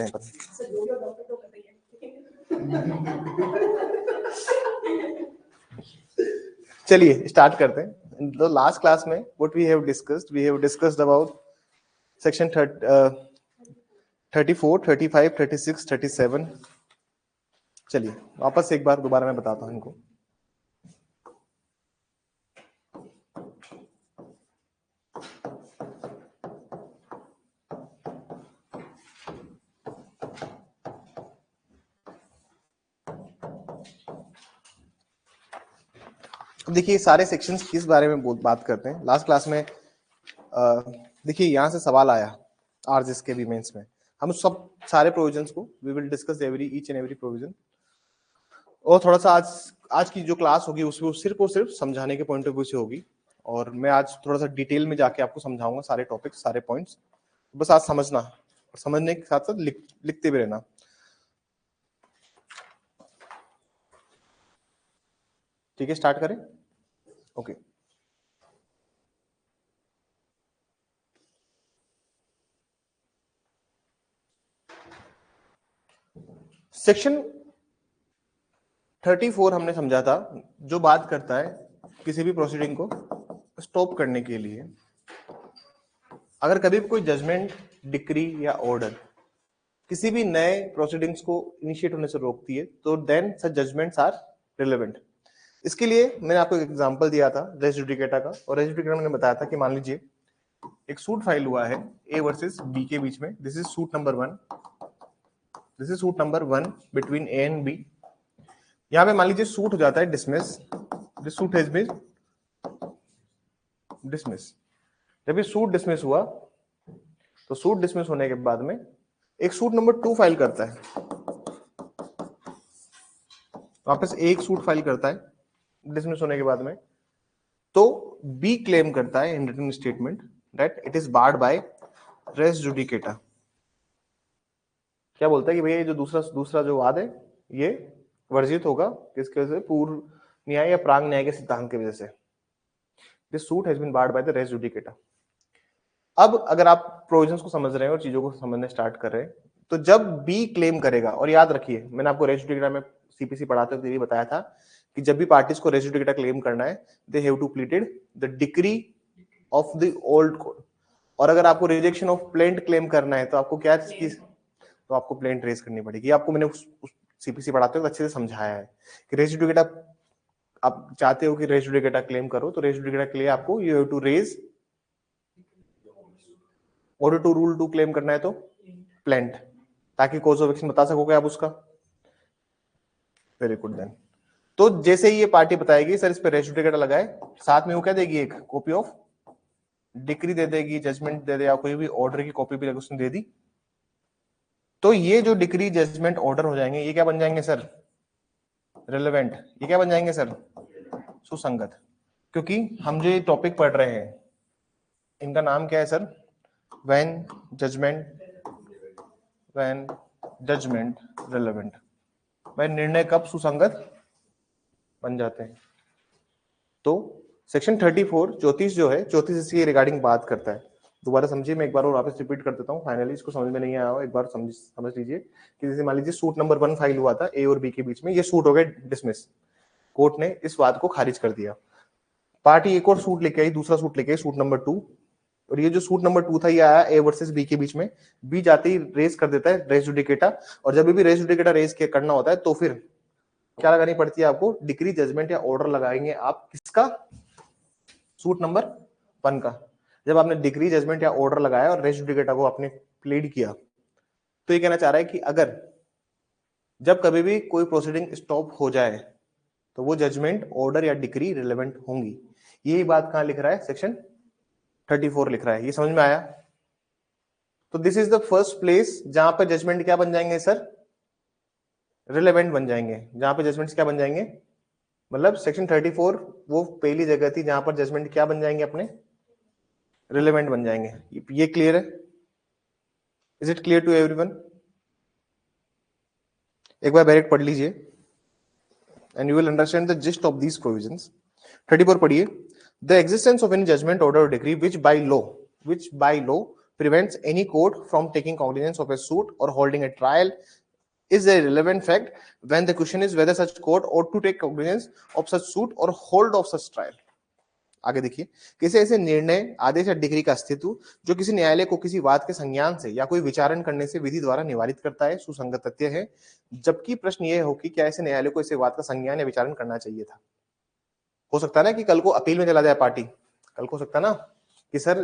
हैं पर। चलिए स्टार्ट करते हैं। तो लास्ट क्लास में what we have discussed about section 34, 35, 36, 37। चलिए वापस एक बार दोबारा मैं बताता हूं इनको। देखिए सारे सेक्शंस किस बारे में बात करते हैं। लास्ट क्लास में देखिए यहाँ से सवाल आया आरजेएस के भी मेंस में। हम सब सारे प्रोविजंस को we will discuss each and every provision, और थोड़ा सा आज की जो क्लास होगी उसको सिर्फ और सिर्फ समझाने के पॉइंट ऑफ व्यू से होगी, और मैं आज थोड़ा सा डिटेल में जाके आपको समझाऊंगा सारे टॉपिक्स, सारे पॉइंट्स। बस आज समझना और समझने के साथ साथ लिखते भी रहना। ठीक है, स्टार्ट करें। ओके सेक्शन 34 हमने समझा था, जो बात करता है किसी भी प्रोसीडिंग को स्टॉप करने के लिए। अगर कभी भी कोई जजमेंट, डिक्री या ऑर्डर किसी भी नए प्रोसीडिंग्स को इनिशिएट होने से रोकती है तो then such judgements are relevant. इसके लिए मैंने आपको एक एग्जांपल दिया था रेस जुडिकेटा का, और रेस जुडिकेटा मैंने बताया था कि मान लीजिए एक सूट फाइल हुआ है ए वर्सेस बी के बीच में। This is suit number 1, this is suit number 1 between A and B. यहां पे मान लीजिए सूट हो जाता है dismiss, this suit has been dismiss. जब ये सूट डिसमिस हुआ तो सूट डिसमिस होने के बाद में एक सूट नंबर 2 फाइल करता है, वापस एक सूट फाइल करता है डिसमिस होने के बाद में। तो बी क्लेम करता है in written statement that it is barred by res judicata. क्या बोलता है कि भैया ये जो दूसरा जो वाद है ये वर्जित होगा किसके वजह से? पूर्व न्याय या प्रांग न्याय के सिद्धांत की वजह से। This suit has been barred by the res judicata. अब अगर आप प्रोविजंस को समझ रहे हैं और चीजों को समझने स्टार्ट कर रहे हैं, तो जब बी क्लेम करेगा, और याद रखिए मैंने आपको रेस जुडिकेटा में सीपीसी पढ़ाते हुए बताया था कि जब भी पार्टीज को रेस जुडिकेटा क्लेम करना है they have to pleaded the decree of the old code. और अगर आपको रिजेक्शन ऑफ प्लेंट क्लेम करना है तो आपको क्या चीज, तो आपको प्लेंट रेज करनी पड़ेगी। आपको मैंने उस सीपीसी पढ़ाते हुए अच्छे से समझाया है कि रेस जुडिकेटा आप चाहते हो कि रेस जुडिकेटा क्लेम करो, तो रेस जुडिकेटा के लिए आपको you have to raise, order two rule two claim करना है तो प्लेंट, ताकि कॉज ऑफ एक्शन बता सकोगे आप उसका। Very good then. तो जैसे ही ये पार्टी बताएगी सर इस पे रेस जुडिकेटा लगाए, साथ में वो क्या देगी, एक कॉपी ऑफ डिक्री दे देगी, जजमेंट दे दे, या कोई भी ऑर्डर की कॉपी भी उसने दे दी। तो ये जो डिक्री, जजमेंट, ऑर्डर हो जाएंगे, ये क्या बन जाएंगे सर? रिलेवेंट। ये क्या बन जाएंगे सर? सुसंगत। क्योंकि हम जो ये टॉपिक पढ़ रहे हैं इनका नाम क्या है सर? When judgement relevant. भाई निर्णय कब सुसंगत बन जाते हैं? तो सेक्शन 34 34 जो है, 34 इसकी रिगार्डिंग बात करता है। दोबारा समझिए, मैं एक बार और वापस रिपीट कर देता हूँ, फाइनली इसको समझ में नहीं आया हो एक बार समझ लीजिए कि जैसे मान लीजिए सूट नंबर 1 फाइल हुआ था ए और बी के बीच में, ये सूट हो गए डिसमिस, कोर्ट ने इस बात को खारिज कर दिया। पार्टी एक और सूट लेके आई, दूसरा सूट लेके आई, सूट नंबर 2, और ये जो सूट नंबर 2 था ये आया ए वर्सेस बी के बीच में। बी जाते ही रेज कर देता है रेस जुडिकेटा, और जब भी रेस जुडिकेटा रेज करना होता है तो फिर क्या लगानी पड़ती है आपको? डिक्री, जजमेंट या ऑर्डर लगाएंगे आप। किसका? सूट नंबर 1 का। जब आपने डिक्री, जजमेंट या ऑर्डर लगाया और रेस जुडिकेटा को आपने प्लीड किया, तो ये कहना चाह रहा है कि अगर जब कभी भी कोई प्रोसीडिंग स्टॉप हो जाए तो वो जजमेंट, ऑर्डर या डिक्री रिलेवेंट होंगी। यही बात कहां लिख रहा है? सेक्शन 34 लिख रहा है। ये समझ में आया? तो this is the first place जहां पर जजमेंट क्या बन जाएंगे सर? रिलेवेंट बन जाएंगे। जहां पर जजमेंट्स क्या बन जाएंगे, मतलब सेक्शन 34 वो पहली जगह थी जहां पर जजमेंट क्या बन जाएंगे अपने? रिलेवेंट बन जाएंगे। ये क्लियर है? Is it clear to everyone? एक बार डायरेक्ट पढ़ लीजिए and you will understand the gist of these provisions. 34 पढ़िए। The existence of any judgment, order or decree which by law prevents any court from taking cognizance of a suit or holding a trial is a relevant fact when the question is whether such court ought to take cognizance of such suit or hold of such trial. आगे देखिए, किसी ऐसे निर्णय, आदेश या degree का अस्तित्व जो किसी न्यायालय को किसी बात के संज्ञान से या कोई विचारण करने से विधि द्वारा निवारित करता है, सुसंगत तथ्य है, जबकि प्रश्न यह हो कि क्या ऐसे न्यायालय को इसे बात का संज्ञान या विचारण करना चाहिए था। हो सकता है ना कि कल को अपील में चला जाए पार्टी, कल को हो सकता है ना कि सर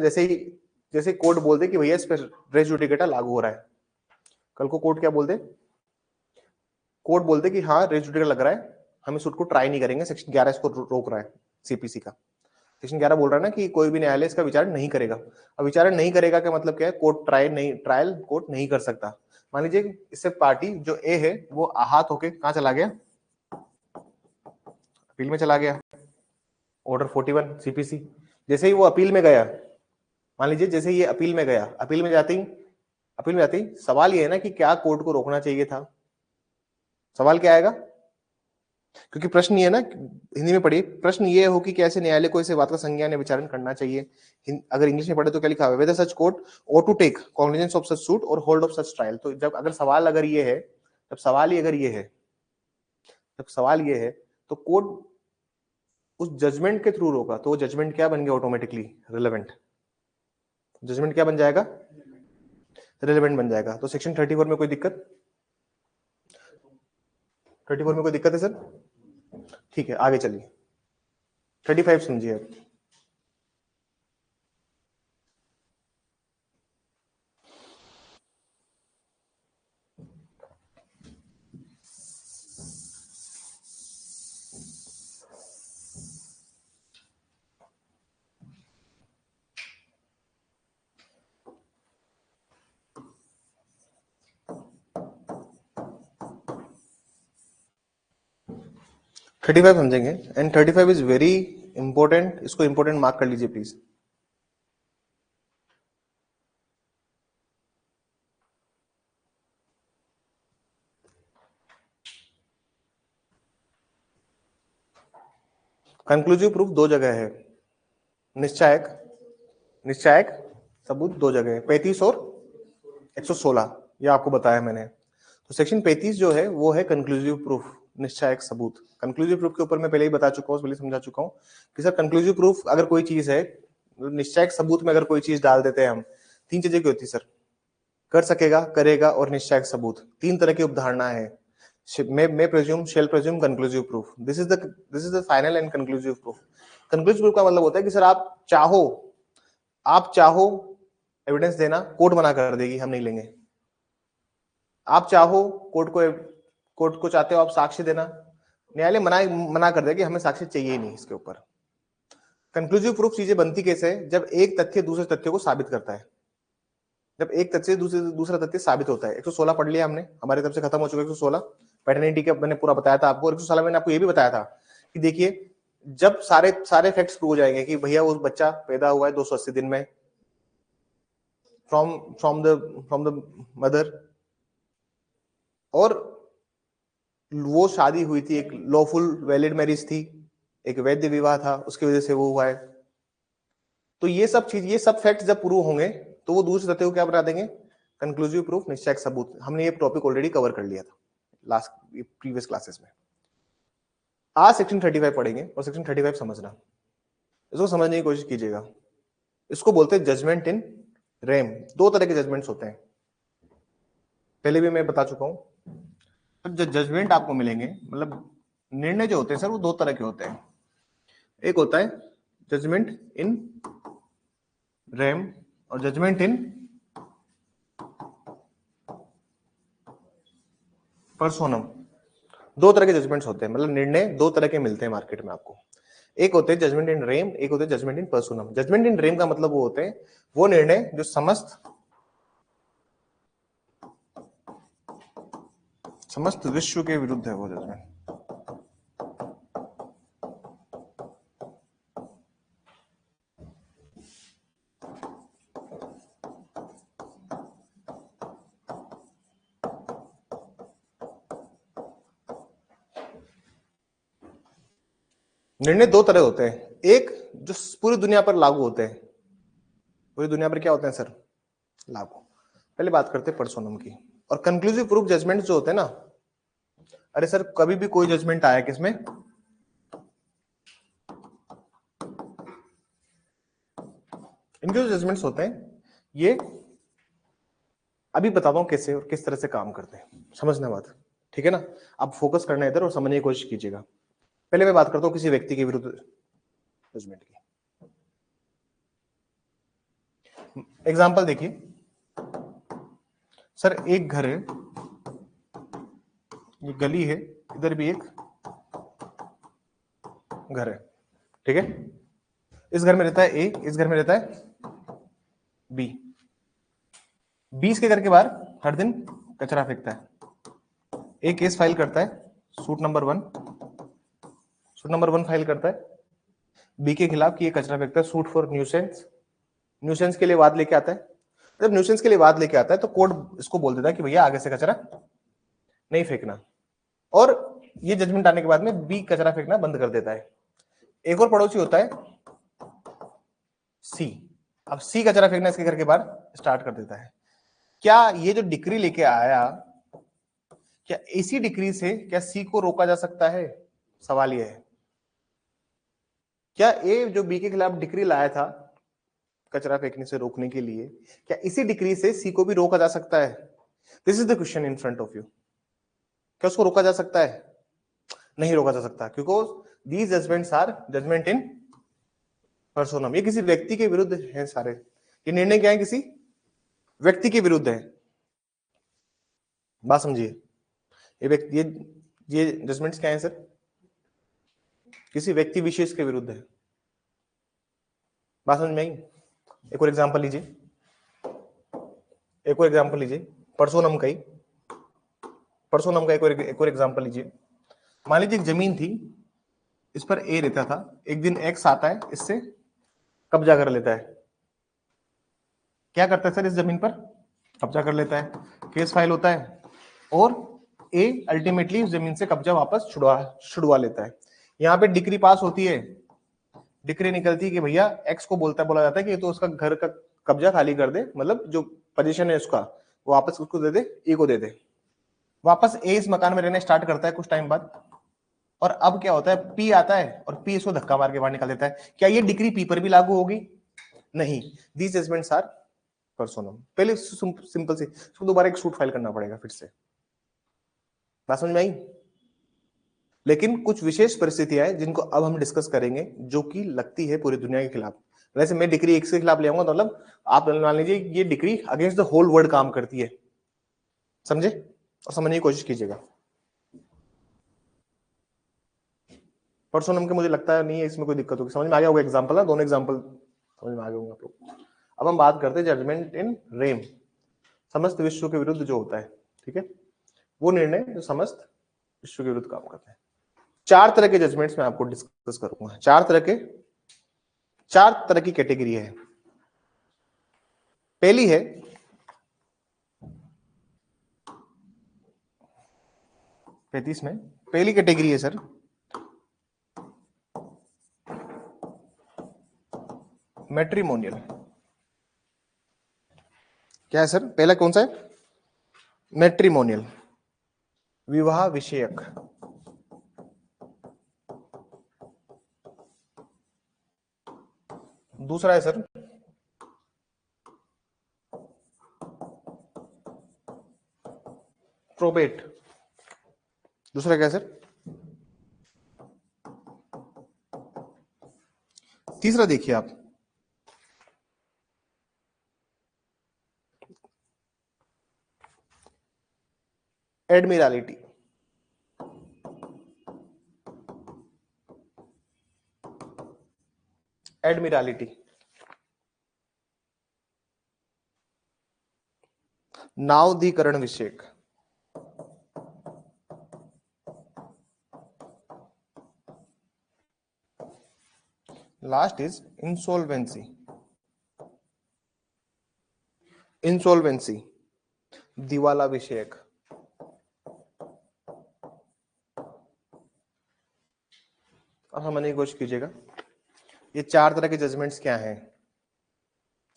जैसे कोर्ट बोल दे कि भैया इस पर रेस जुडिकेटा लागू हो रहा है, कल को कोर्ट क्या बोल दे, कोर्ट बोल दे कि हाँ रेस जुडिकेटा लग रहा है, हम इस सूट को ट्राई नहीं करेंगे, सेक्शन 11 इसको रोक रहा है, सीपीसी का सेक्शन 11 बोल रहा है ना कि कोई भी न्यायालय इसका विचारण नहीं करेगा। अब विचारण नहीं करेगा का मतलब क्या है, कोर्ट ट्रायल कोर्ट नहीं कर सकता। मान लीजिए इससे पार्टी जो ए है वो आहत होके कहां चला गया, अपील में चला गया, ऑर्डर 41 सीपीसी। जैसे ही वो अपील में गया, मान लीजिए जैसे ये अपील में गया, अपील में जाती सवाल ये है ना कि क्या कोर्ट को रोकना चाहिए था। सवाल क्या आएगा, क्योंकि प्रश्न ये है ना, हिंदी में पढ़िए, प्रश्न ये हो कि कैसे न्यायालय को इसे बात का संज्ञान या विचारण करना चाहिए। अगर इंग्लिश में पढ़े तो क्या लिखा हुआ है, whether such court ought to take cognizance of such suit or hold of such trial. तो जब अगर सवाल अगर ये है, जब सवाल ये है तो कोर्ट उस जजमेंट के थ्रू रोका, तो वो जजमेंट क्या बन गया, ऑटोमेटिकली रिलेवेंट। जजमेंट क्या बन जाएगा, रिलेवेंट बन जाएगा। तो सेक्शन 34 में कोई दिक्कत, 34 में कोई दिक्कत है सर? ठीक है, आगे चलिए 35 समझिए अब। थर्टी फाइव समझेंगे, एंड 35 इज वेरी इंपॉर्टेंट, इसको इंपॉर्टेंट मार्क कर लीजिए प्लीज। कंक्लूसिव प्रूफ दो जगह है, निश्चायक सबूत दो जगह है, 35 और 116, ये आपको बताया मैंने। तो सेक्शन 35 जो है वो है कंक्लूसिव प्रूफ, निश्चायक सबूत। कंक्लूसिव प्रूफ के ऊपर मैं पहले ही बता चुका हूँ, पहले समझा चुका हूँ कि सर कंक्लूसिव प्रूफ अगर कोई चीज है, निश्चायक सबूत में अगर कोई चीज डाल देते हैं हम, तीन चीजें क्या होती है सर, कर सकेगा, करेगा और निश्चायक सबूत। तीन तरह की उपधारणा है, may presume, shall presume, conclusive proof. This is the final and conclusive proof. Conclusive proof का मतलब होता है कि सर आप चाहो एविडेंस देना, कोर्ट मना कर देगी, हम नहीं लेंगे। आप चाहो कोर्ट को चाहते हो आप साक्ष्य देना, न्यायालय मना कर देगी, हमें साक्ष्य चाहिए ही नहीं इसके ऊपर। कंक्लूसिव प्रूफ चीजें बनती कैसे है, जब एक तथ्य दूसरे तथ्य को साबित करता है, जब एक तथ्य दूसरा तथ्य साबित होता है। 116 पढ़ लिया हमने, हमारी तरफ से खत्म हो चुका है 116। पैटर्निटी का मैंने पूरा बताया था आपको। 116 मैंने आपको ये भी बताया था कि देखिए जब सारे फैक्ट्स प्रूव हो जाएंगे कि भैया वो बच्चा पैदा हुआ है 280 दिन में फ्रॉम द मदर, और वो शादी हुई थी, एक लॉफुल वैलिड मैरिज थी, एक वैध विवाह था, उसकी वजह से वो हुआ है। तो ये सब फैक्ट जब प्रूव होंगे तो वो दूसरे तथ्य को क्या बना देंगे, कंक्लूसिव प्रूफ, निश्चायक सबूत। हमने ये टॉपिक ऑलरेडी कवर कर लिया था लास्ट प्रीवियस क्लासेस में। आज सेक्शन 35 पढ़ेंगे और सेक्शन 35 समझना, इसको समझने की कोशिश कीजिएगा। इसको बोलते हैं जजमेंट इन रेम। दो तरह के जजमेंट्स होते हैं, पहले भी मैं बता चुका हूं। जो जजमेंट आपको मिलेंगे, मतलब निर्णय जो होते हैं सर, वो दो तरह के होते हैं। एक होता है जजमेंट इन रेम और जजमेंट इन पर्सोनम। दो तरह के जजमेंट्स होते हैं, मतलब निर्णय दो तरह के मिलते हैं मार्केट में आपको। एक होते हैं जजमेंट इन रेम, एक होते हैं judgement in पर्सोनम। Judgement in rem का मतलब वो होते हैं वो निर्णय जो समस्त विश्व के विरुद्ध है, वो जजमेंट। निर्णय दो तरह होते हैं, एक जो पूरी दुनिया पर लागू होते हैं। पूरी दुनिया पर क्या होते हैं सर, लागू। पहले बात करते हैं पर्सोनम की। और कंक्लूसिव प्रूफ जजमेंट जो होते हैं ना, अरे सर कभी भी कोई जजमेंट आया किसमें, इनके जो जजमेंट्स होते हैं ये अभी बताता हूं कैसे और किस तरह से काम करते हैं, समझना बात, ठीक है ना। आप फोकस करना इधर और समझने की कोशिश कीजिएगा। पहले मैं बात करता हूं किसी व्यक्ति के विरुद्ध जजमेंट की। एग्जाम्पल देखिए, सर एक घर है, ये गली है, इधर भी एक घर है, ठीक है। इस घर में रहता है ए, इस घर में रहता है बी। 20 के घर के बाहर हर दिन कचरा फेंकता है। ए केस फाइल करता है, suit number 1, suit number 1 file करता है बी के खिलाफ कि ये कचरा फेंकता है, सूट फॉर न्यूसेंस। न्यूसेंस के लिए वाद लेके आता है। जब न्यूसेंस के लिए वाद लेके आता है तो कोर्ट इसको बोल देता है कि भैया आगे से कचरा नहीं फेंकना, और ये जजमेंट आने के बाद में बी कचरा फेंकना बंद कर देता है। एक और पड़ोसी होता है सी। अब सी कचरा फेंकना इसके घर के बाहर स्टार्ट कर देता है। क्या ये जो डिक्री लेके आया, क्या इसी डिक्री से क्या सी को रोका जा सकता है? सवाल यह है, क्या ए जो बी के खिलाफ डिक्री लाया था कचरा फेंकने से रोकने के लिए, क्या इसी डिक्री से सी को भी रोका जा सकता है? This is the question in front of you. क्या उसको रोका जा सकता है? नहीं रोका जा सकता, क्योंकि दीज जजमेंट्स आर जजमेंट इन पर्सोनम। ये किसी व्यक्ति के विरुद्ध है सारे, ये निर्णय क्या है, किसी व्यक्ति के विरुद्ध है। बात समझिए, ये व्यक्ति ये जजमेंट्स क्या है सर? किसी व्यक्ति विशेष के विरुद्ध है। बात समझ में आई? एक और एग्जांपल लीजिए, एक और एग्जांपल लीजिए पर्सोनम का ही, पर्सोनम का एक और एग्जांपल लीजिए। मान लीजिए एक जमीन थी, इस पर ए रहता था, एक दिन एक्स आता है, इससे कब्जा कर लेता है। क्या करता है सर? इस जमीन पर कब्जा कर लेता है, केस फाइल होता है, और ए अल्टीमेटली उस जमीन से कब्जा वापस छुड़वा लेता है। यहाँ पे डिक्री पास होती है, डिक्री निकलती है कि भैया एक्स को बोला जाता है कि तो उसका घर का कब्जा खाली कर दे, मतलब जो पोजीशन है उसका वो वापस उसको दे दे, ए को दे दे। वापस ए इस मकान में रहना स्टार्ट करता है कुछ टाइम बाद, और अब क्या होता है, पी आता है और पी इसको धक्का मार के बाहर निकाल देता है। क्या ये डिक्री पी पर भी लागू होगी? नहीं। These judgements are personam. पहले सिंपल से इसको दोबारा एक सूट फाइल करना पड़ेगा फिर से। बात समझ में आई? लेकिन कुछ विशेष परिस्थितियां हैं जिनको अब हम डिस्कस करेंगे, जो कि लगती है पूरी दुनिया के खिलाफ। वैसे मैं डिक्री एक के खिलाफ ले आऊंगा तो मतलब आप मान लीजिए ये decree against the whole world काम करती है, समझे? और समझने की कोशिश कीजिएगा। पर्सोनम के मुझे लगता है नहीं है इसमें कोई दिक्कत होगी, समझ में आ गया होगा एग्जांपल ना, दोनों एग्जांपल समझ में आ गए होंगे आप लोग। अब हम बात करते हैं जजमेंट इन रेम, समस्त विश्व के विरुद्ध जो होता है, ठीक है, वो निर्णय जो समस्त विश्व के विरुद्ध काम करते हैं। 4 तरह के जजमेंट्स मैं आपको डिस्कस करूंगा। 4 तरह की कैटेगरी है। पहली है पैंतीस में, पहली कैटेगरी है सर मैट्रिमोनियल। क्या है सर? पहला कौन सा है? मैट्रिमोनियल, विवाह विषयक। दूसरा है सर प्रोबेट। दूसरा क्या है सर? तीसरा देखिए आप, एडमिरालिटी। एडमिरालिटी, नावधिकरण विषयक। Last is insolvency. इंसॉल्वेंसी, दिवाला विषयक। अब समझने की कोशिश कीजिएगा, ये 4 तरह के जजमेंट्स क्या हैं।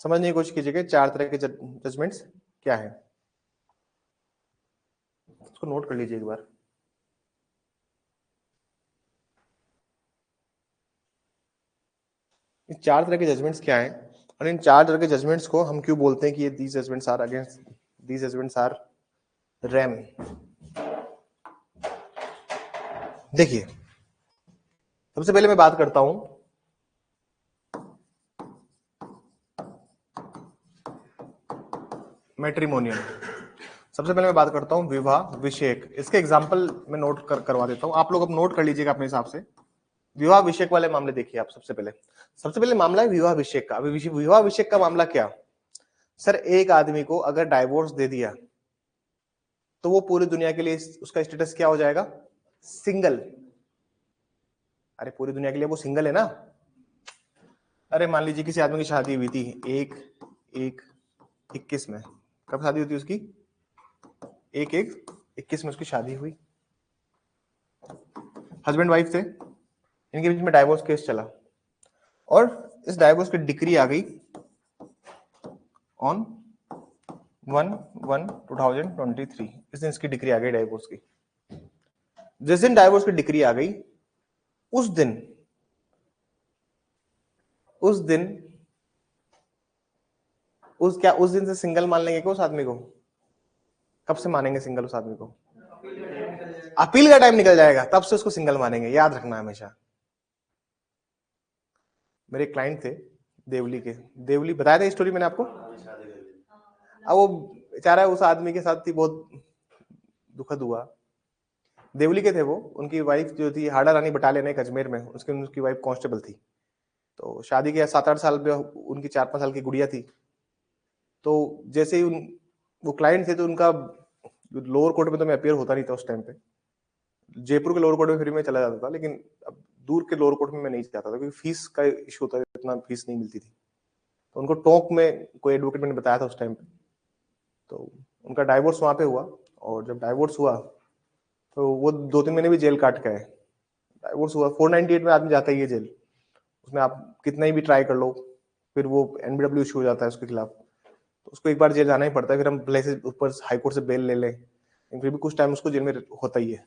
समझने की कोशिश कीजिएगा 4 तरह के जजमेंट्स क्या है, उसको नोट कर लीजिए एक बार। इन 4 तरह के जजमेंट्स क्या है और इन 4 तरह के जजमेंट्स को हम क्यों बोलते हैं कि ये these judgements are against, these judgements are rem. देखिए सबसे पहले मैं बात करता हूं मैट्रिमोनियल। सबसे पहले मैं बात करता हूं विवाह विषेक। इसके एग्जांपल मैं नोट करवा देता हूं, आप लोग अब नोट कर लीजिएगा अपने हिसाब से। विवाह विषेक वाले मामले देखिए आप। सबसे पहले मामला है विवाह विषेक का। विवाह विषेक का मामला क्या, सर एक आदमी को अगर डाइवोर्स दे दिया तो वो पूरी दुनिया के लिए उसका स्टेटस क्या हो जाएगा, सिंगल। अरे पूरी दुनिया के लिए वो सिंगल है ना। अरे मान लीजिए किसी आदमी की शादी हुई थी 1/1/21 में, कब शादी हुई थी उसकी, 1/1/21 में उसकी शादी हुई, हस्बैंड वाइफ थे, इनके बीच में डाइवोर्स केस चला और इस डाइवोर्स की डिक्री आ गई ऑन 1/1/2023। इस दिन इसकी डिक्री आ गई डाइवोर्स की। जिस दिन डाइवोर्स की डिक्री आ गई उस दिन उस दिन से सिंगल मान लेंगे क्या उस आदमी को? कब से मानेंगे सिंगल उस आदमी को? अपील का टाइम निकल जाएगा तब से उसको सिंगल मानेंगे, याद रखना हमेशा। मेरे क्लाइंट थे देवली बताया था स्टोरी मैंने आपको। अब वो बेचारा उस आदमी के साथ थी, बहुत दुखद हुआ। देवली के थे वो, उनकी वाइफ जो थी हाड़ा रानी बटालियन एक अजमेर में, उसकी वाइफ कांस्टेबल थी। तो शादी के 7-8 साल में उनकी 4-5 साल की गुड़िया थी। तो जैसे ही वो क्लाइंट थे तो उनका लोअर कोर्ट में तो मैं अपियर होता नहीं था उस टाइम पे। जयपुर के लोअर कोर्ट में फिर मैं चला जाता था, लेकिन अब दूर के लोअर कोर्ट में मैं नहीं जाता था क्योंकि फीस का इशू होता था, इतना फीस नहीं मिलती थी। तो उनको टोंक में कोई एडवोकेट मैंने बताया था उस टाइम पे। तो उनका डाइवोर्स वहां पे हुआ और जब डाइवोर्स हुआ तो वो 2-3 महीने भी जेल काट के आए। डाइवोर्स हुआ 498 में आदमी जाता ही है जेल, उसमें आप कितना ही भी ट्राई कर लो फिर वो एनबीडब्ल्यू इशू हो जाता है उसके खिलाफ, तो उसको एक बार जेल जाना ही पड़ता है। फिर हम भले से ऊपर हाई कोर्ट से बेल ले लें, लेकिन फिर भी कुछ टाइम उसको जेल में होता ही है।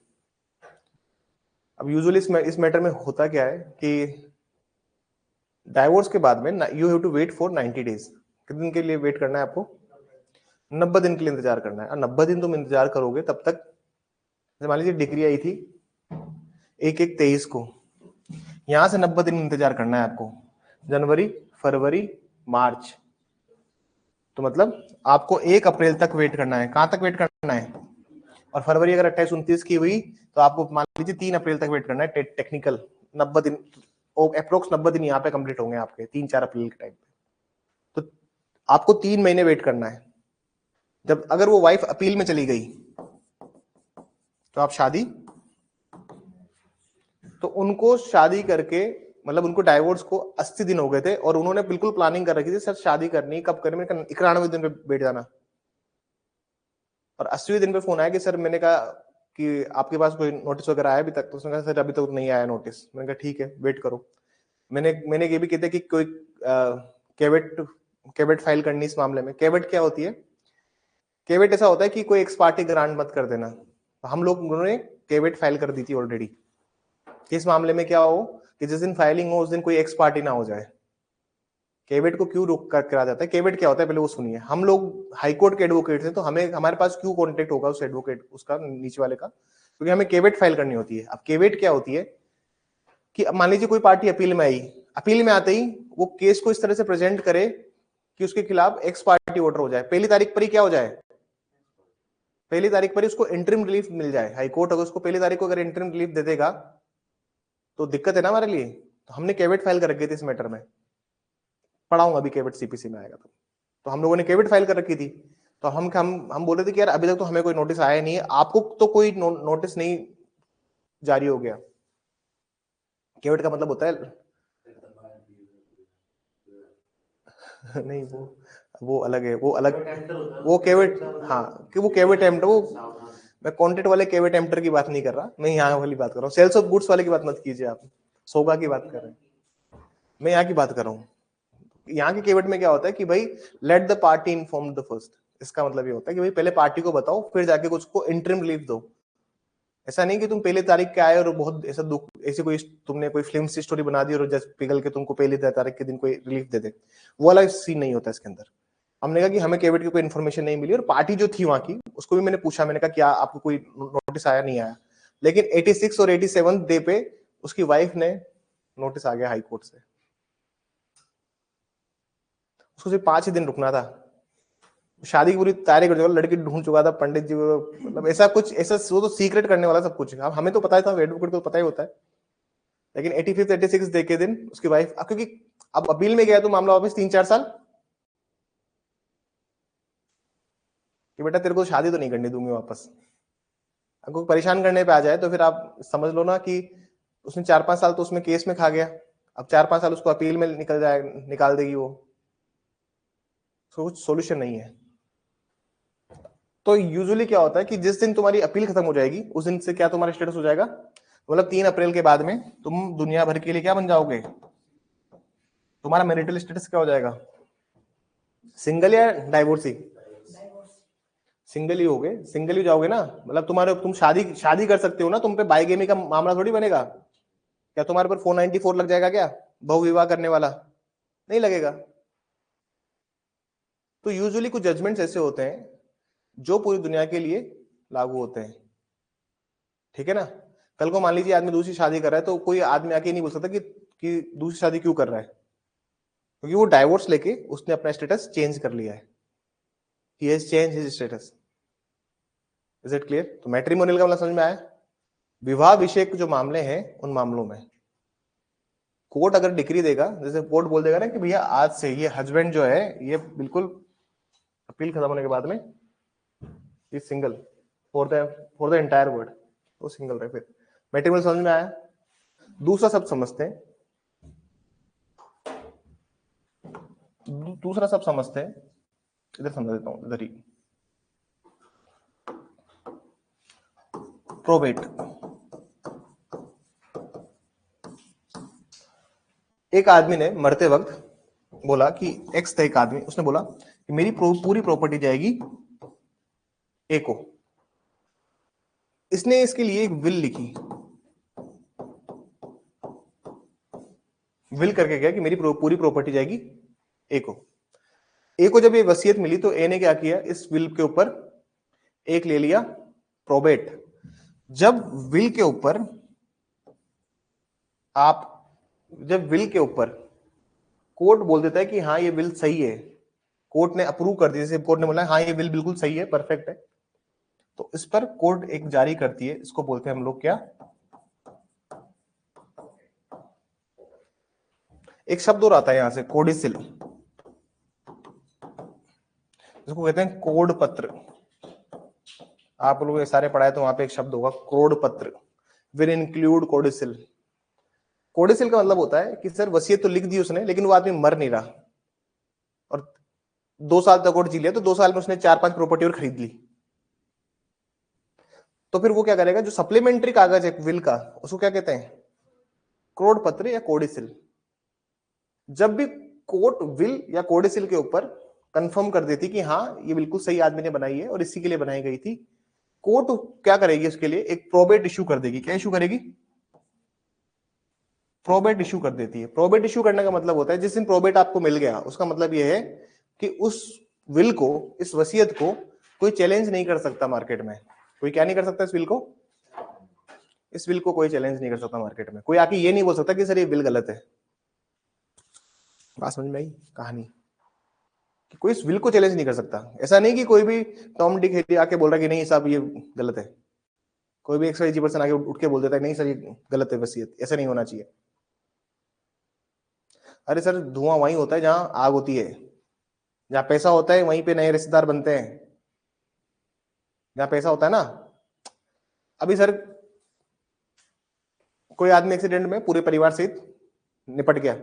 अब यूजुअली इस मैटर में होता क्या है कि डाइवोर्स के बाद में you have to wait for 90 days. कितने दिन के लिए वेट करना है आपको? 90 दिन के लिए इंतजार करना है। और 90 दिन तुम इंतजार करोगे तब तक, मान लीजिए डिग्री आई थी 1/1/23 को, यहां से 90 दिन इंतजार करना है आपको, जनवरी फरवरी मार्च। तो मतलब आपको 1 अप्रैल तक वेट करना है। कहां तक वेट करना है? और फरवरी अगर 28-29 की हुई तो आपको मान लीजिए 3 अप्रैल तक वेट करना है। टेक्निकल 90 दिन, अप्रोक्स 90 दिन यहाँ पे कंप्लीट होंगे आपके 3-4 अप्रैल के टाइम पे। तो आपको 3 महीने वेट करना है। जब अगर वो वाइफ अपील में चली गई तो आप शादी, तो उनको शादी करके मतलब उनको डाइवोर्स को 80 दिन हो गए थे और उन्होंने बिल्कुल प्लानिंग कर रखी थी सर शादी करनी कब करनी, मैंने 91 दिन पे बैठ जाना। और 80वें दिन पे फोन आया कि सर, मैंने कहा कि आपके पास कोई नोटिस वगैरह आया अभी तक? तो उसने कहा सर अभी तक नहीं आया नोटिस। मैंने कहा ठीक है वेट करो। मैंने ये भी कहते कि कोई केवेट फाइल करनी इस मामले में। केवेट क्या होती है? केवेट ऐसा होता है कि कोई एक्स पार्टी ग्रांट मत कर देना। हम लोग उन्होंने केवेट फाइल कर दी थी ऑलरेडी। इस मामले में क्या हो कि जिस दिन फाइलिंग हो उस दिन कोई एक्स पार्टी ना हो जाए। केवेट को क्यों रोक कर करा जाता है? केवेट क्या होता है पहले वो सुनिए। हम लोग हाईकोर्ट के एडवोकेट हैं तो हमारे पास क्यों कॉन्टेक्ट होगा उस एडवोकेट उसका नीचे वाले का? क्योंकि हमें केवेट फाइल करनी होती है। अब केवेट क्या होती है कि मान लीजिए कोई पार्टी अपील में आई, अपील में आते ही वो केस को इस तरह से प्रेजेंट करे कि उसके खिलाफ एक्स पार्टी ऑर्डर हो जाए। पहली तारीख पर ही क्या हो जाए? पहली तारीख पर ही उसको इंटरिम रिलीफ मिल जाए। हाईकोर्ट अगर उसको पहली तारीख को अगर इंटरिम रिलीफ दे देगा तो दिक्कत है ना हमारे लिए। तो हमने केवेट फाइल कर रखी थी इस मैटर में, पढ़ाऊंगा अभी केवेट सीपीसी में आएगा तो हम लोगों ने केवेट फाइल कर रखी थी। तो हम बोल रहे थे कि यार अभी तक तो हमें कोई नोटिस आया नहीं है, आपको तो कोई नोटिस नहीं जारी हो गया। केवेट का मतलब होता है नहीं वो अलग है, वो अलग, वो केवेट, हाँ कि वो केवेट एम्प्टर, वो मैं कॉन्टेक्ट वाले केवेट एम्प्टर की बात नहीं कर रहा, मैं यहाँ वाली बात कर रहा हूँ। सेल्स ऑफ गुड्स वाले की बात मत कीजिए आप, सोगा की बात कर रहे हैं, मैं यहाँ की बात कर रहा हूँ। यहाँ के केवट में क्या होता है कि भाई let the party inform the first, इसका मतलब ये होता है कि भाई पहले पार्टी को बताओ फिर जाके उसको इंटरिम रिलीफ दो। ऐसा नहीं कि तुम पहले तारीख के आए और बहुत ऐसा दुख, ऐसे कोई तुमने कोई फिल्म सी स्टोरी बना दी और जस्ट पिघल के तुमको पहली तारीख के दिन कोई रिलीफ दे दे, वो वाला सीन नहीं होता इसके अंदर। हमने कहा कि हमें केवट की कोई इन्फॉर्मेशन नहीं मिली और पार्टी जो थी वहां की उसको भी मैंने पूछा, मैंने कहा क्या आपको कोई नोटिस आया? नहीं आया। लेकिन 86 और 87 डे पे उसकी वाइफ ने नोटिस आ गया हाई कोर्ट से, उसको सिर्फ 5 ही दिन रुकना था, शादी की पूरी तैयारी कर चुका, लड़की ढूंढ चुका था, पंडित जी मतलब ऐसा कुछ, ऐसा वो तो सीक्रेट करने वाला सब कुछ। हमें तो पता था, एडवोकेट को पता ही होता है। लेकिन 85 86 डे के दिन उसकी वाइफ, क्योंकि अब अपील में गया तो मामला वापस 3-4 साल कि बेटा तेरे को शादी तो नहीं करनी दूंगी वापस। आपको परेशान करने पे आ जाए तो फिर आप समझ लो ना कि उसने 4-5 साल तो उसमें केस में खा गया, अब 4-5 साल उसको अपील में निकाल देगी वो, कुछ सोल्यूशन नहीं है। तो यूजुअली क्या होता है कि जिस दिन तुम्हारी अपील खत्म हो जाएगी उस दिन से क्या तुम्हारा स्टेटस हो जाएगा, मतलब 3 अप्रैल के बाद में तुम दुनिया भर के लिए क्या बन जाओगे, तुम्हारा मैरिटल स्टेटस क्या हो जाएगा, सिंगल या डाइवोर्सी? सिंगल ही हो गए, सिंगल ही जाओगे ना, मतलब तुम शादी कर सकते हो ना, तुम पे बाइगेमी का मामला थोड़ी बनेगा। क्या तुम्हारे पर 494 लग जाएगा क्या, बहु विवाह करने वाला? नहीं लगेगा। तो यूजुअली कुछ जजमेंट्स ऐसे होते हैं जो पूरी दुनिया के लिए लागू होते हैं, ठीक है ना। कल को मान लीजिए आदमी दूसरी शादी कर रहा है तो कोई आदमी आके नहीं बोल सकता कि दूसरी शादी क्यों कर रहा है, क्योंकि वो डाइवोर्स लेके उसने अपना स्टेटस चेंज कर लिया है, he has change his status. Is it clear? तो मैट्रिमोनियल का मतलब समझ में आया? विवाह विषय के जो मामले हैं उन मामलों में कोर्ट अगर डिक्री देगा, जैसे कोर्ट बोल देगा ना कि भैया आज से ये हस्बैंड जो है ये बिल्कुल अपील खत्म होने के बाद में ये single for the entire word, वो सिंगल रहे। फिर मैट्रिमोनियल समझ में आया? दूसरा सब समझते हैं, दूसरा सब समझते हैं, इधर समझ देता हूं, इधर ही। प्रोबेट, एक आदमी ने मरते वक्त बोला कि एक्स था एक आदमी, उसने बोला कि मेरी पूरी प्रॉपर्टी जाएगी ए को। इसने इसके लिए एक विल लिखी, विल करके गया कि मेरी पूरी प्रॉपर्टी जाएगी ए को। ए को जब ये वसीयत मिली तो ए ने क्या किया, इस विल के ऊपर एक ले लिया प्रोबेट। जब विल के ऊपर जब विल के ऊपर कोर्ट बोल देता है कि हाँ ये विल सही है, कोर्ट ने अप्रूव कर दिया, जैसे कोर्ट ने बोला हाँ ये विल बिल्कुल सही है, परफेक्ट है, तो इस पर कोर्ट एक जारी करती है, इसको बोलते हैं हम लोग क्या, एक शब्द और आता है यहां से कोडिसिल, इसको कहते हैं कोड पत्र। आप लोग ये सारे पढ़ाए तो वहां पे एक शब्द होगा कोड पत्र, विल इंक्लूड कोडिसिल। कोडिसिल का मतलब होता है कि सर वसीयत तो लिख दी उसने लेकिन वो आदमी मर नहीं रहा और 2 साल तक और जी लिया, तो 2 साल में उसने 4-5 प्रॉपर्टी और खरीद ली, तो फिर वो क्या करेगा, जो सप्लीमेंट्री कागज है विल का उसको क्या कहते हैं, क्रोड पत्र या कोडिसिल। जब भी कोर्ट विल या कोडिसिल के ऊपर कंफर्म कर देती कि हाँ ये बिल्कुल सही आदमी ने बनाई है और इसी के लिए बनाई गई थी, कोर्ट क्या करेगी, उसके लिए एक प्रोबेट इशू कर देगी। क्या इशू करेगी? प्रोबेट इशू कर देती है। प्रोबेट इशू करने का मतलब होता है जिस दिन प्रोबेट आपको मिल गया उसका मतलब यह है कि उस विल को, इस वसीयत को कोई चैलेंज नहीं कर सकता मार्केट में। कोई क्या नहीं कर सकता इस विल को? इस विल को कोई चैलेंज नहीं कर सकता मार्केट में। कोई आके ये नहीं बोल सकता कि सर ये विल गलत है। बात समझ में आई कहानी? कि कोई इस विल को चैलेंज नहीं कर सकता। ऐसा नहीं कि कोई भी टॉम डिक हेरी आके बोल रहा है कि नहीं साहब ये गलत है, कोई भी XYZ पर्सन आके उठ के बोल देता है नहीं सर ये गलत है वसीयत, ऐसा नहीं होना चाहिए। अरे सर धुआं वहीं होता है जहां आग होती है, जहां पैसा होता है वहीं पे नए रिश्तेदार बनते हैं, जहां पैसा होता है ना। अभी सर कोई आदमी एक्सीडेंट में पूरे परिवार सहित निपट गया,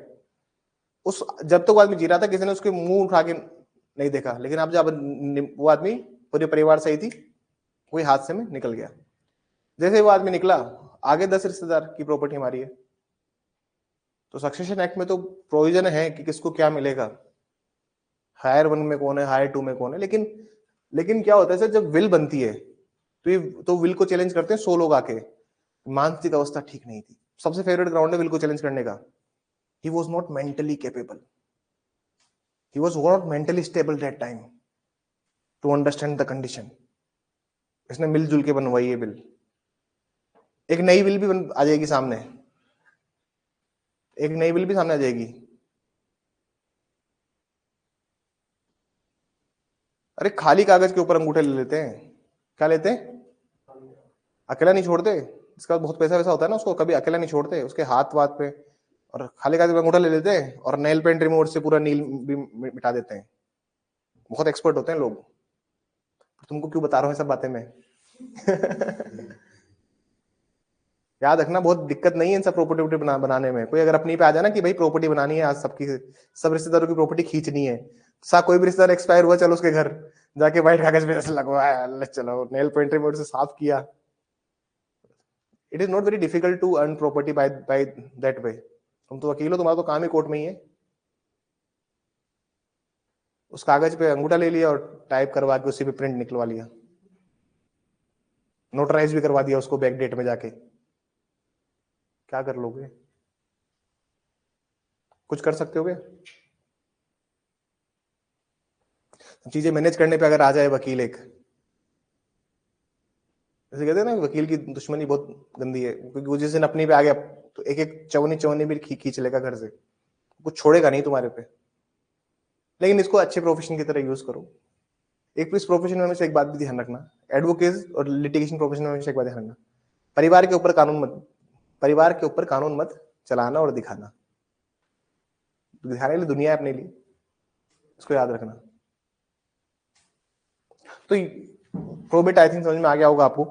उस जब तक वो आदमी जी रहा था किसी ने उसके मुंह उठा के नहीं देखा, लेकिन अब जब वो आदमी पूरे परिवार सहित ही कोई हादसे में निकल गया, जैसे वो आदमी निकला आगे 10 रिश्तेदार की प्रॉपर्टी हमारी है। तो सक्सेशन एक्ट में तो प्रोविजन है कि किसको क्या मिलेगा, हायर 1 में कौन है, हायर 2 में कौन है, लेकिन क्या होता है सर, जब विल बनती है तो विल को चैलेंज करते हैं 100 लोग आके, मानसिक अवस्था ठीक नहीं थी, सबसे फेवरेट ग्राउंड है विल को चैलेंज करने का। He was not mentally capable, he was not mentally stable that time to understand the condition. इसने मिलजुल के बनवाई है बिल, एक नई बिल भी आ जाएगी सामने, एक नई बिल भी सामने आ जाएगी। अरे खाली कागज के ऊपर अंगूठे ले लेते हैं, क्या लेते हैं, अकेला नहीं छोड़ते, इसका बहुत पैसा वैसा होता है ना, उसको कभी अकेला नहीं छोड़ते, उसके हाथ वाथ पे, और खाली कागज पे अंगूठा ले लेते हैं और नेल पेंट रिमूवर से पूरा नील भी मिटा देते हैं, बहुत एक्सपर्ट होते हैं लोग। तुमको क्यों बता रहा हूँ ये सब बातें मैं याद रखना, बहुत दिक्कत नहीं है इन सब प्रॉपर्टी बनाने में। कोई अगर अपनी पे आ जाए ना कि भाई प्रॉपर्टी बनानी है आज, सबकी सब रिश्तेदारों की प्रॉपर्टी खींचनी है, कोई भी रिश्तेदार एक्सपायर हुआ, चलो उसके घर जाके व्हाइट कागज पे ऐसे लगवाया, चलो नेल पेंट रिमूवर से साफ किया। It is not very difficult to earn property by that way. तुम तो वकील हो, तुम्हारा तो काम ही कोर्ट में ही है, उस कागज पे अंगूठा ले लिया और टाइप करवा के उसी पे प्रिंट निकलवा लिया, नोटराइज भी करवा दिया उसको बैक डेट में जाके। क्या कर लोगे, कुछ कर सकते होगे? चीजें मैनेज करने पे अगर आ जाए वकील, एक जैसे कहते हैं ना वकील की दुश्मनी बहुत गंदी है, क्योंकि वो जिस दिन अपनी पे आ गया तो एक एक चवनी भी खींच लेगा घर से, कुछ छोड़ेगा नहीं तुम्हारे पे। लेकिन इसको अच्छे प्रोफेशन की तरह यूज करो। एक इस प्रोफेशन में हमेशा एक बात भी ध्यान रखना, एडवोकेट और लिटिगेशन प्रोफेशन में हमेशा एक बात ध्यान रखना, परिवार के ऊपर कानून मत चलाना और दिखाना के लिए दुनिया है अपने लिए, इसको याद रखना। तो प्रोबेट आई थिंक समझ में आ गया होगा आपको।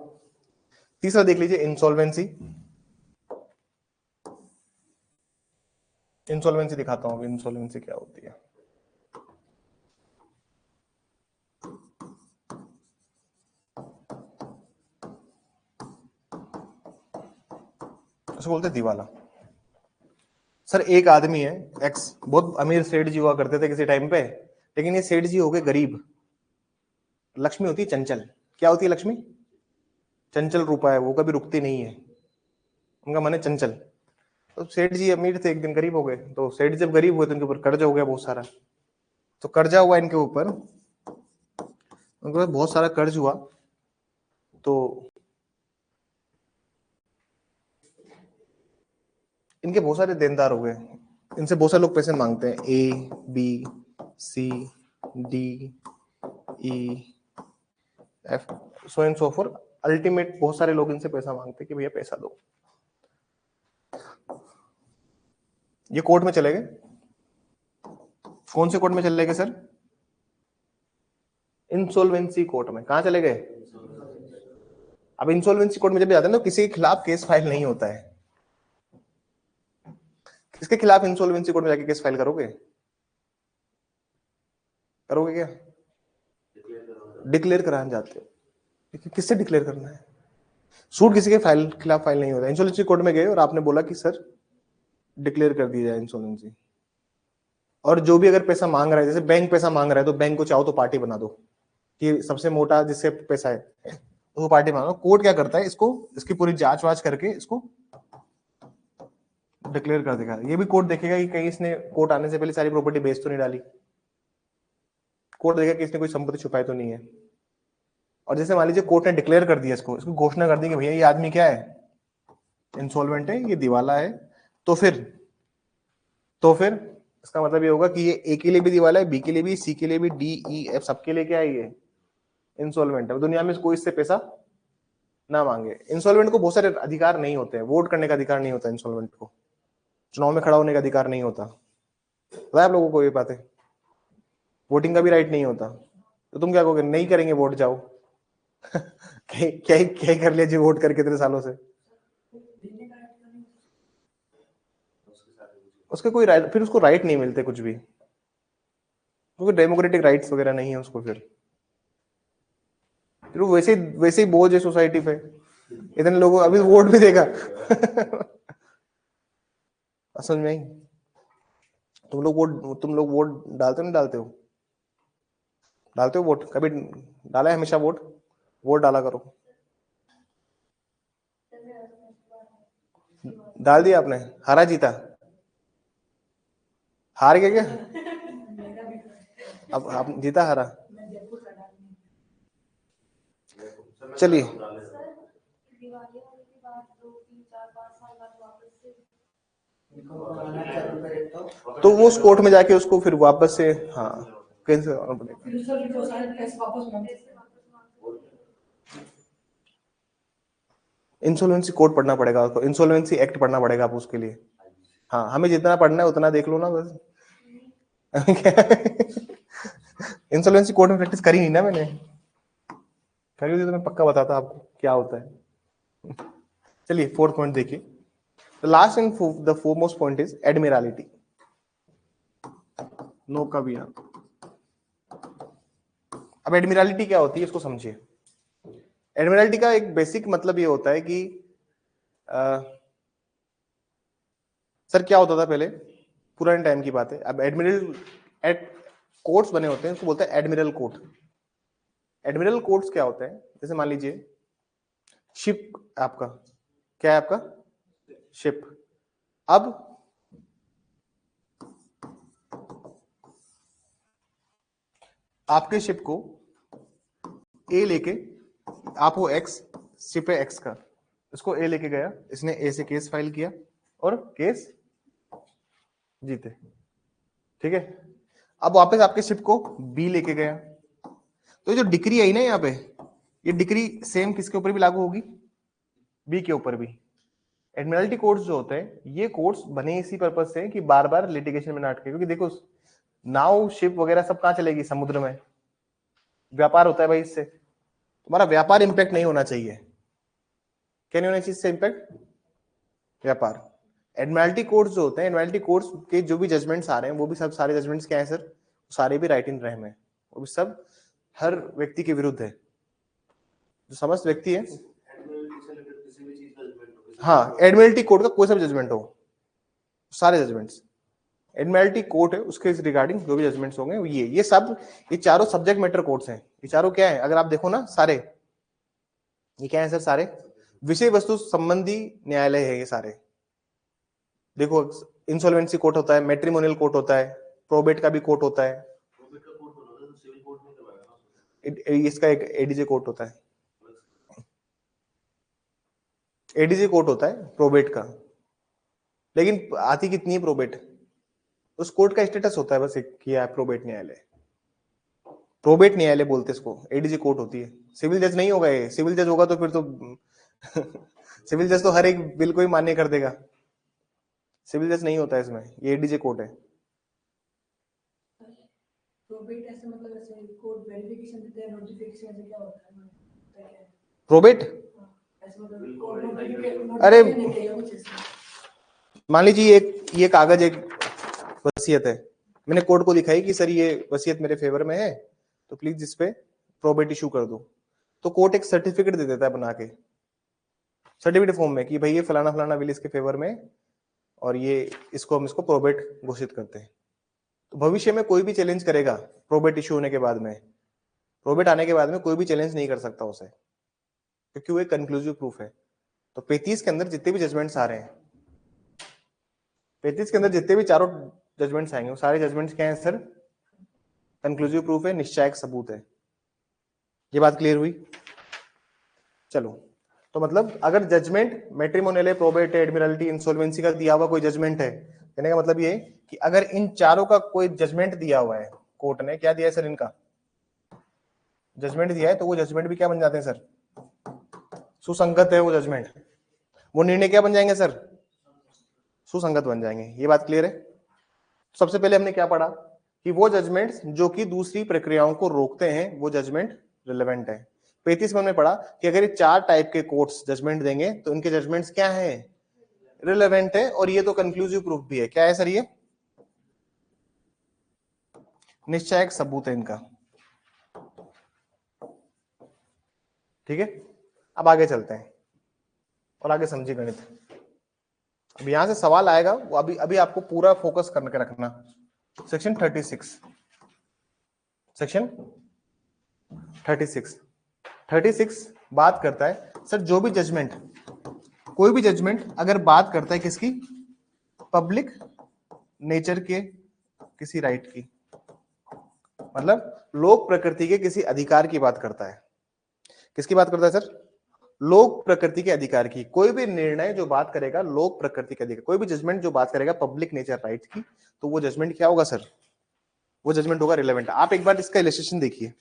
तीसरा देख लीजिए, इंसॉल्वेंसी। इंसॉल्वेंसी दिखाता हूं, इंसॉल्वेंसी क्या होती है। उसको बोलते हैं दिवाला। सर एक आदमी है एक्स, बहुत अमीर सेठ जी हुआ करते थे किसी टाइम पे, लेकिन ये सेठ जी हो गए गरीब। लक्ष्मी होती है चंचल, क्या होती है लक्ष्मी? चंचल रूपा है, वो कभी रुकती नहीं है, उनका मन है चंचल। तो सेठ जी अमीर थे, एक दिन गरीब हो गए, तो सेठ जब गरीब हुए तो इनके ऊपर कर्जा हो गया बहुत सारा। तो कर्जा हुआ इनके ऊपर, उनके ऊपर बहुत सारा कर्ज हुआ, तो इनके बहुत सारे देनदार हो गए, इनसे बहुत सारे लोग पैसे मांगते हैं, A B C D E F so and so for, ultimate बहुत सारे लोग इनसे पैसा मांगते हैं कि भैया पैसा दो। ये कोर्ट में चले गए। कौन से कोर्ट में चले गए सर? इंसॉल्वेंसी कोर्ट में। कहां चले गए? अब इंसॉल्वेंसी कोर्ट में जब जाते हैं तो किसी के खिलाफ केस फाइल नहीं होता है। किसके खिलाफ इंसॉल्वेंसी कोर्ट में जाके केस फाइल करोगे? करोगे क्या? डिक्लेयर कराने जाते हो। किससे डिक्लेयर करना है? सूट किसी के खिलाफ फाइल नहीं होता। इंसॉल्वेंसी कोर्ट में गए और आपने बोला कि सर डिक्लेयर कर दी जाए इंसॉल्वेंसी, और जो भी अगर पैसा मांग रहा है, जैसे बैंक पैसा मांग रहा है, तो बैंक को चाहो तो पार्टी बना दो कि सबसे मोटा जिससे पैसा है वो पार्टी बना दो। कोर्ट क्या करता है, इसको इसकी पूरी जांच वाच करके इसको डिक्लेयर कर देगा। ये भी कोर्ट देखेगा कि कहीं इसने कोर्ट आने से पहले सारी प्रॉपर्टी बेच तो नहीं डाली, कोर्ट देखेगा कि इसने कोई संपत्ति छुपाई तो नहीं है। और जैसे मान लीजिए कोर्ट ने डिक्लेयर कर दिया, इसको घोषणा कर दी कि भैया ये आदमी क्या है, इंसॉल्वेंट है, ये दिवाला है, तो फिर इसका मतलब ये होगा कि ये ए के लिए भी दिवाला है, बी के लिए भी, सी के लिए भी, डी ई एफ सबके लिए क्या है, ये इंसॉल्वेंट है। दुनिया में कोई इससे पैसा ना मांगे। इंसॉल्वेंट को बहुत सारे अधिकार नहीं होते हैं, वोट करने का अधिकार नहीं होता इंसॉल्वेंट को, चुनाव में खड़ा होने का अधिकार नहीं होता, पता है आप लोगों को ये बातें? वोटिंग का भी राइट नहीं होता। तो तुम क्या कहोगे, नहीं करेंगे वोट, जाओ क्या कर लिया जी वोट करके इतने सालों से? उसके कोई राइट, फिर उसको राइट नहीं मिलते कुछ भी, क्योंकि डेमोक्रेटिक राइट्स वगैरह नहीं है उसको। फिर वो वैसे ही बोझ है सोसाइटी पे, इतने लोगों अभी वोट भी देगा समझ में आई? तुम लोग वोट डालते हो नहीं डालते हो? डालते हो वोट? कभी डाला है हमेशा वोट? वोट डाला करो। डाल दिया आपने? हारा जीता? हार गए क्या? अब आप जीता हारा? चलिए, तो वो उस कोर्ट में जाके उसको फिर वापस से, हाँ, कैंसिल करना पड़ेगा। इंसॉल्वेंसी कोड पढ़ना पड़ेगा आपको, इंसॉल्वेंसी एक्ट पढ़ना पड़ेगा आप उसके लिए। हाँ, हमें जितना पढ़ना है उतना देख लो ना बस। इंसॉल्वेंसी कोड में प्रैक्टिस करी नहीं ना मैंने, करी होती तो मैं पक्का बताता आपको क्या होता है। चलिए फोर्थ पॉइंट देखिए, the last and the foremost point is admiralty, नौकाविहार। अब एडमिरलिटी क्या होती है इसको समझिए। एडमिरलिटी का एक बेसिक मतलब ये होता है कि सर क्या होता था पहले, पुराने टाइम की बात है। अब एडमिरल कोर्ट्स बने होते हैं, उसको बोलते हैं एडमिरल कोर्ट। एडमिरल कोर्ट्स क्या होते हैं, जैसे मान लीजिए शिप आपका, क्या है आपका? शिप। अब आपके शिप को ए लेके, आप हो एक्स, शिप है एक्स का, इसको ए लेके गया, इसने ए से केस फाइल किया और केस जीते, ठीक है। अब वापस आपके शिप को बी लेके गया, तो जो डिक्री आई ना यहाँ पे, ये डिक्री सेम किसके ऊपर भी लागू होगी? बी के ऊपर भी। एडमिरल्टी कोर्ट्स जो होते हैं, ये कोर्ट्स बने इसी पर्पज से कि बार बार लिटिगेशन में ना अटके, क्योंकि देखो नाव शिप वगैरह सब कहां चलेगी? समुद्र में व्यापार होता है भाई, इससे तुम्हारा व्यापार इंपैक्ट नहीं होना चाहिए। क्या नहीं होना चाहिए इससे इंपैक्ट? व्यापार। एडमिरल्टी कोर्ट्स जो होते हैं, एडमिरल्टी कोर्ट्स के जो भी जजमेंट्स आ रहे हैं, वो भी सब सारे जजमेंट्स क्या है सर? सारे भी राइट इन रहम है, वो भी सब हर व्यक्ति के विरुद्ध है, जो समस्त व्यक्ति है। हाँ, एडमिरल्टी कोर्ट का कोई सा जजमेंट हो, सारे जजमेंट्स एडमिरल्टी कोर्ट है, उसके रिगार्डिंग जो भी जजमेंट्स होंगे ये सब, ये चारों सब्जेक्ट मैटर कोर्ट्स हैं। ये चारों क्या है, अगर आप देखो ना सारे, ये क्या है सर? सारे विषय वस्तु संबंधी न्यायालय है ये सारे। देखो इंसॉल्वेंसी कोर्ट होता है, मैट्रिमोनियल कोर्ट होता है, प्रोबेट का भी कोर्ट होता है, इसका एक एडीजे कोर्ट होता है, एडीजे कोर्ट होता है प्रोबेट का। लेकिन आती कितनी है प्रोबेट? उस कोर्ट का स्टेटस होता है बस एक, किया है प्रोबेट न्यायालय, प्रोबेट न्यायालय बोलते हैं इसको, एडीजे कोर्ट होती है। सिविल जज नहीं होगा ये, सिविल जज होगा तो फिर तो सिविल जज तो हर एक बिल को ही मान्य कर देगा, सिविल जज नहीं होता है इसमें, ये एडीजे कोर्ट है। प्रोबेट ऐसे मतलब ऐसे कोर्ट वेरिफिकेशन देते हैं, नोटिफिकेशन ऐसे क्या होता है प्रोबेट? अरे मान लीजिए ये कागज एक वसीयत है, मैंने कोर्ट को दिखाई कि सर ये वसीयत मेरे फेवर में है, तो प्लीज इस पे प्रोबेट इशू कर दो। तो कोर्ट एक सर्टिफिकेट दे देता है बना के, सर्टिफिकेट फॉर्म में, कि भाई ये फलाना फलाना बिल इसके फेवर में, और ये इसको हम इसको प्रोबेट घोषित करते हैं। तो भविष्य में कोई भी चैलेंज करेगा प्रोबेट इशू होने के बाद में, प्रोबेट आने के बाद में कोई भी चैलेंज नहीं कर सकता उसे, क्योंकि वो एक कंक्लूसिव प्रूफ है। तो 35 के अंदर जितने भी जजमेंट्स आ रहे हैं, 35 के अंदर जितने भी चारों जजमेंट्स आएंगे, वो सारे जजमेंट्स क्या हैं सर? कंक्लूसिव प्रूफ है, निश्चायक सबूत है। ये बात क्लियर हुई? चलो, तो मतलब अगर judgment matrimonial, probate, admiralty, insolvency का दिया हुआ कोई जजमेंट है, कहने का मतलब ये कि अगर इन चारों का कोई जजमेंट दिया हुआ है, कोर्ट ने क्या दिया है सर? इनका जजमेंट दिया है, तो वो जजमेंट भी क्या बन जाते हैं सर? सुसंगत है वो जजमेंट, वो निर्णय क्या बन जाएंगे सर? सुसंगत बन जाएंगे। ये बात क्लियर है? सबसे पहले हमने क्या पढ़ा कि वो जजमेंट्स जो कि दूसरी प्रक्रियाओं को रोकते हैं, वो जजमेंट रिलेवेंट है। 35 में हमने पढ़ा कि अगर ये चार टाइप के कोर्ट्स जजमेंट देंगे तो इनके जजमेंट्स क्या है? रिलेवेंट है, और ये तो कंक्लूसिव प्रूफ भी है। क्या है सर? ये निश्चायक सबूत है इनका, ठीक है। अब आगे चलते हैं और आगे समझिए गणित। अब यहां से सवाल आएगा, वो अभी अभी आपको पूरा फोकस करके रखना। सेक्शन 36, सेक्शन 36 बात करता है सर, जो भी जजमेंट, कोई भी जजमेंट अगर बात करता है किसकी, पब्लिक नेचर के किसी राइट की, मतलब लोक प्रकृति के किसी अधिकार की बात करता है। किसकी बात करता है सर? लोक प्रकृति के अधिकार की। कोई भी निर्णय जो बात करेगा लोक प्रकृति के अधिकार, कोई भी जजमेंट जो बात करेगा पब्लिक नेचर राइट की, तो वो जजमेंट क्या होगा सर? वो जजमेंट होगा रिलेवेंट। आप एक बार इसका इलस्ट्रेशन देखिए।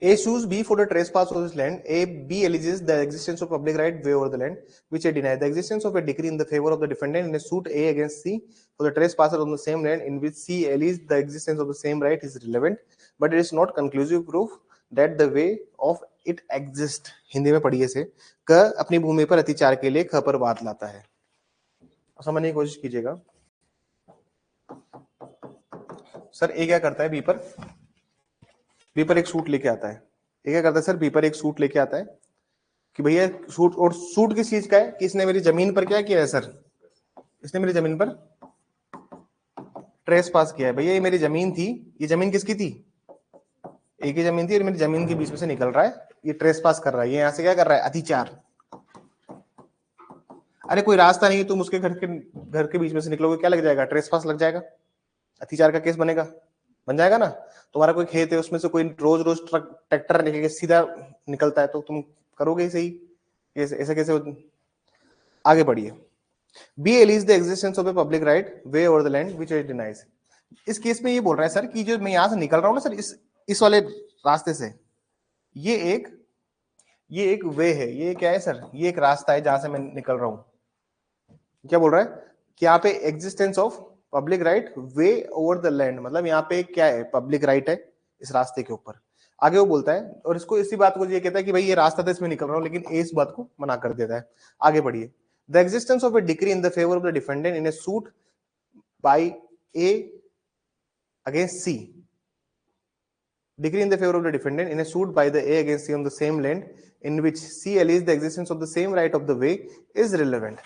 A sues B for the trespass of his land. A, B alleges the existence of public right way over the land, which A denies. The existence of a decree in the favor of the defendant in a suit A against C for the trespasser on the same land in which C alleges the existence of the same right is relevant, but it is not conclusive proof that the way of it exists. Hindi में पढ़िए से, क अपनी भूमि पर अतिचार के लिए ख पर बात लाता है। समझने की कोशिश कीजिएगा। सर ए क्या करता है, बी पर एक सूट लेके आता है। ये क्या करता है सर? बी पर एक सूट लेके आता है कि भैया सूट, और सूट किस चीज का है कि इसने मेरी जमीन पर क्या किया है सर? इसने मेरी जमीन पर ट्रेस पास किया है। भैया ये मेरी जमीन थी, ये जमीन किसकी थी? एक ही जमीन थी, और मेरी जमीन के बीच में से निकल रहा है, ये ट्रेस पास कर रहा है, ये यहां से क्या कर रहा है? अतिचार। अरे कोई रास्ता नहीं, तुम उसके घर के बीच में से निकलोगे, क्या लग जाएगा? ट्रेस पास लग जाएगा, अतिचार का केस बनेगा, बन जाएगा ना। तुम्हारा कोई खेत है, उसमें से कोई रोज रोज ट्रैक्टर लेके सीधा निकलता है, तो तुम करोगे ही सही। ऐसे कैसे? आगे बढ़िए। B alleges the existence of a public right way over the land which it denies. इस केस में ये बोल रहा है सर कि जो मैं यहां से निकल रहा हूं ना सर, इस वाले रास्ते से, ये एक वे है। ये क्या है सर? ये एक रास्ता है जहां से मैं निकल रहा हूं। क्या बोल रहा है कि यहाँ पे existence of public right way over the land, मतलब यहाँ पे क्या है? पब्लिक राइट है इस रास्ते के ऊपर। आगे वो बोलता है, और इसको इसी बात को ये कहता है कि भाई ये रास्ता था, इसमें निकल रहा हूं, लेकिन ए इस बात को मना कर देता है। आगे बढ़िए। The existence of a decree in the favour of the defendant in a suit by A against C. Decree in the favor of the defendant in a suit by the A against C on the same land in which C alleges the existence of the same right of the way is relevant.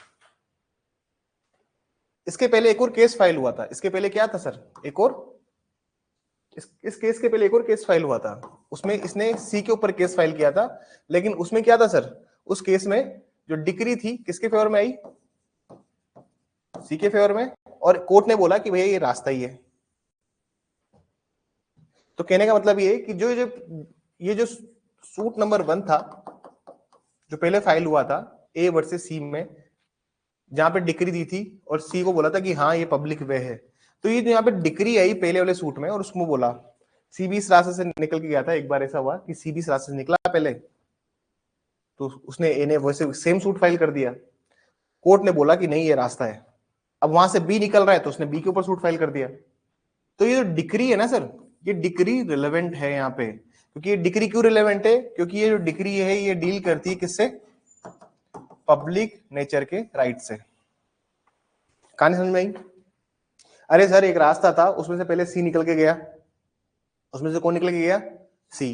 इसके पहले एक और case file हुआ था। इसके पहले क्या था सर? एक और इस केस के पहले एक और केस फाइल हुआ था, उसमें इसने सी के ऊपर केस फाइल किया था, लेकिन उसमें क्या था सर? उस केस में जो डिक्री थी किसके फेवर में आई? सी के फेवर में, और कोर्ट ने बोला कि भैया ये रास्ता ही है। तो कहने का मतलब ये कि ये जो सूट नंबर 1 था, जो पहले फाइल हुआ था ए वर्सेस सी में, जहां पे डिक्री दी थी और सी को बोला था कि हाँ ये पब्लिक वे है, तो ये जो यहाँ पे डिक्री आई पहले वाले सूट में, और उसको बोला सी भी इस रास्ते से निकल के गया था। एक बार ऐसा हुआ कि सी भी इस रास्ते से निकला पहले, तो उसने ए ने वैसे सेम सूट फाइल कर दिया। कोर्ट ने बोला कि नहीं ये रास्ता है। अब वहां से बी निकल रहा है, तो उसने बी के ऊपर सूट फाइल कर दिया। तो ये जो डिक्री है ना सर, ये डिक्री रिलेवेंट है यहाँ पे। क्योंकि ये डिक्री क्यों रिलेवेंट है? क्योंकि ये जो डिक्री है ये डील करती है किससे? पब्लिक नेचर के राइट से। कहानी समझ में आई? अरे सर एक रास्ता था, उसमें से पहले सी निकल के गया। उसमें से कौन निकल के गया? सी।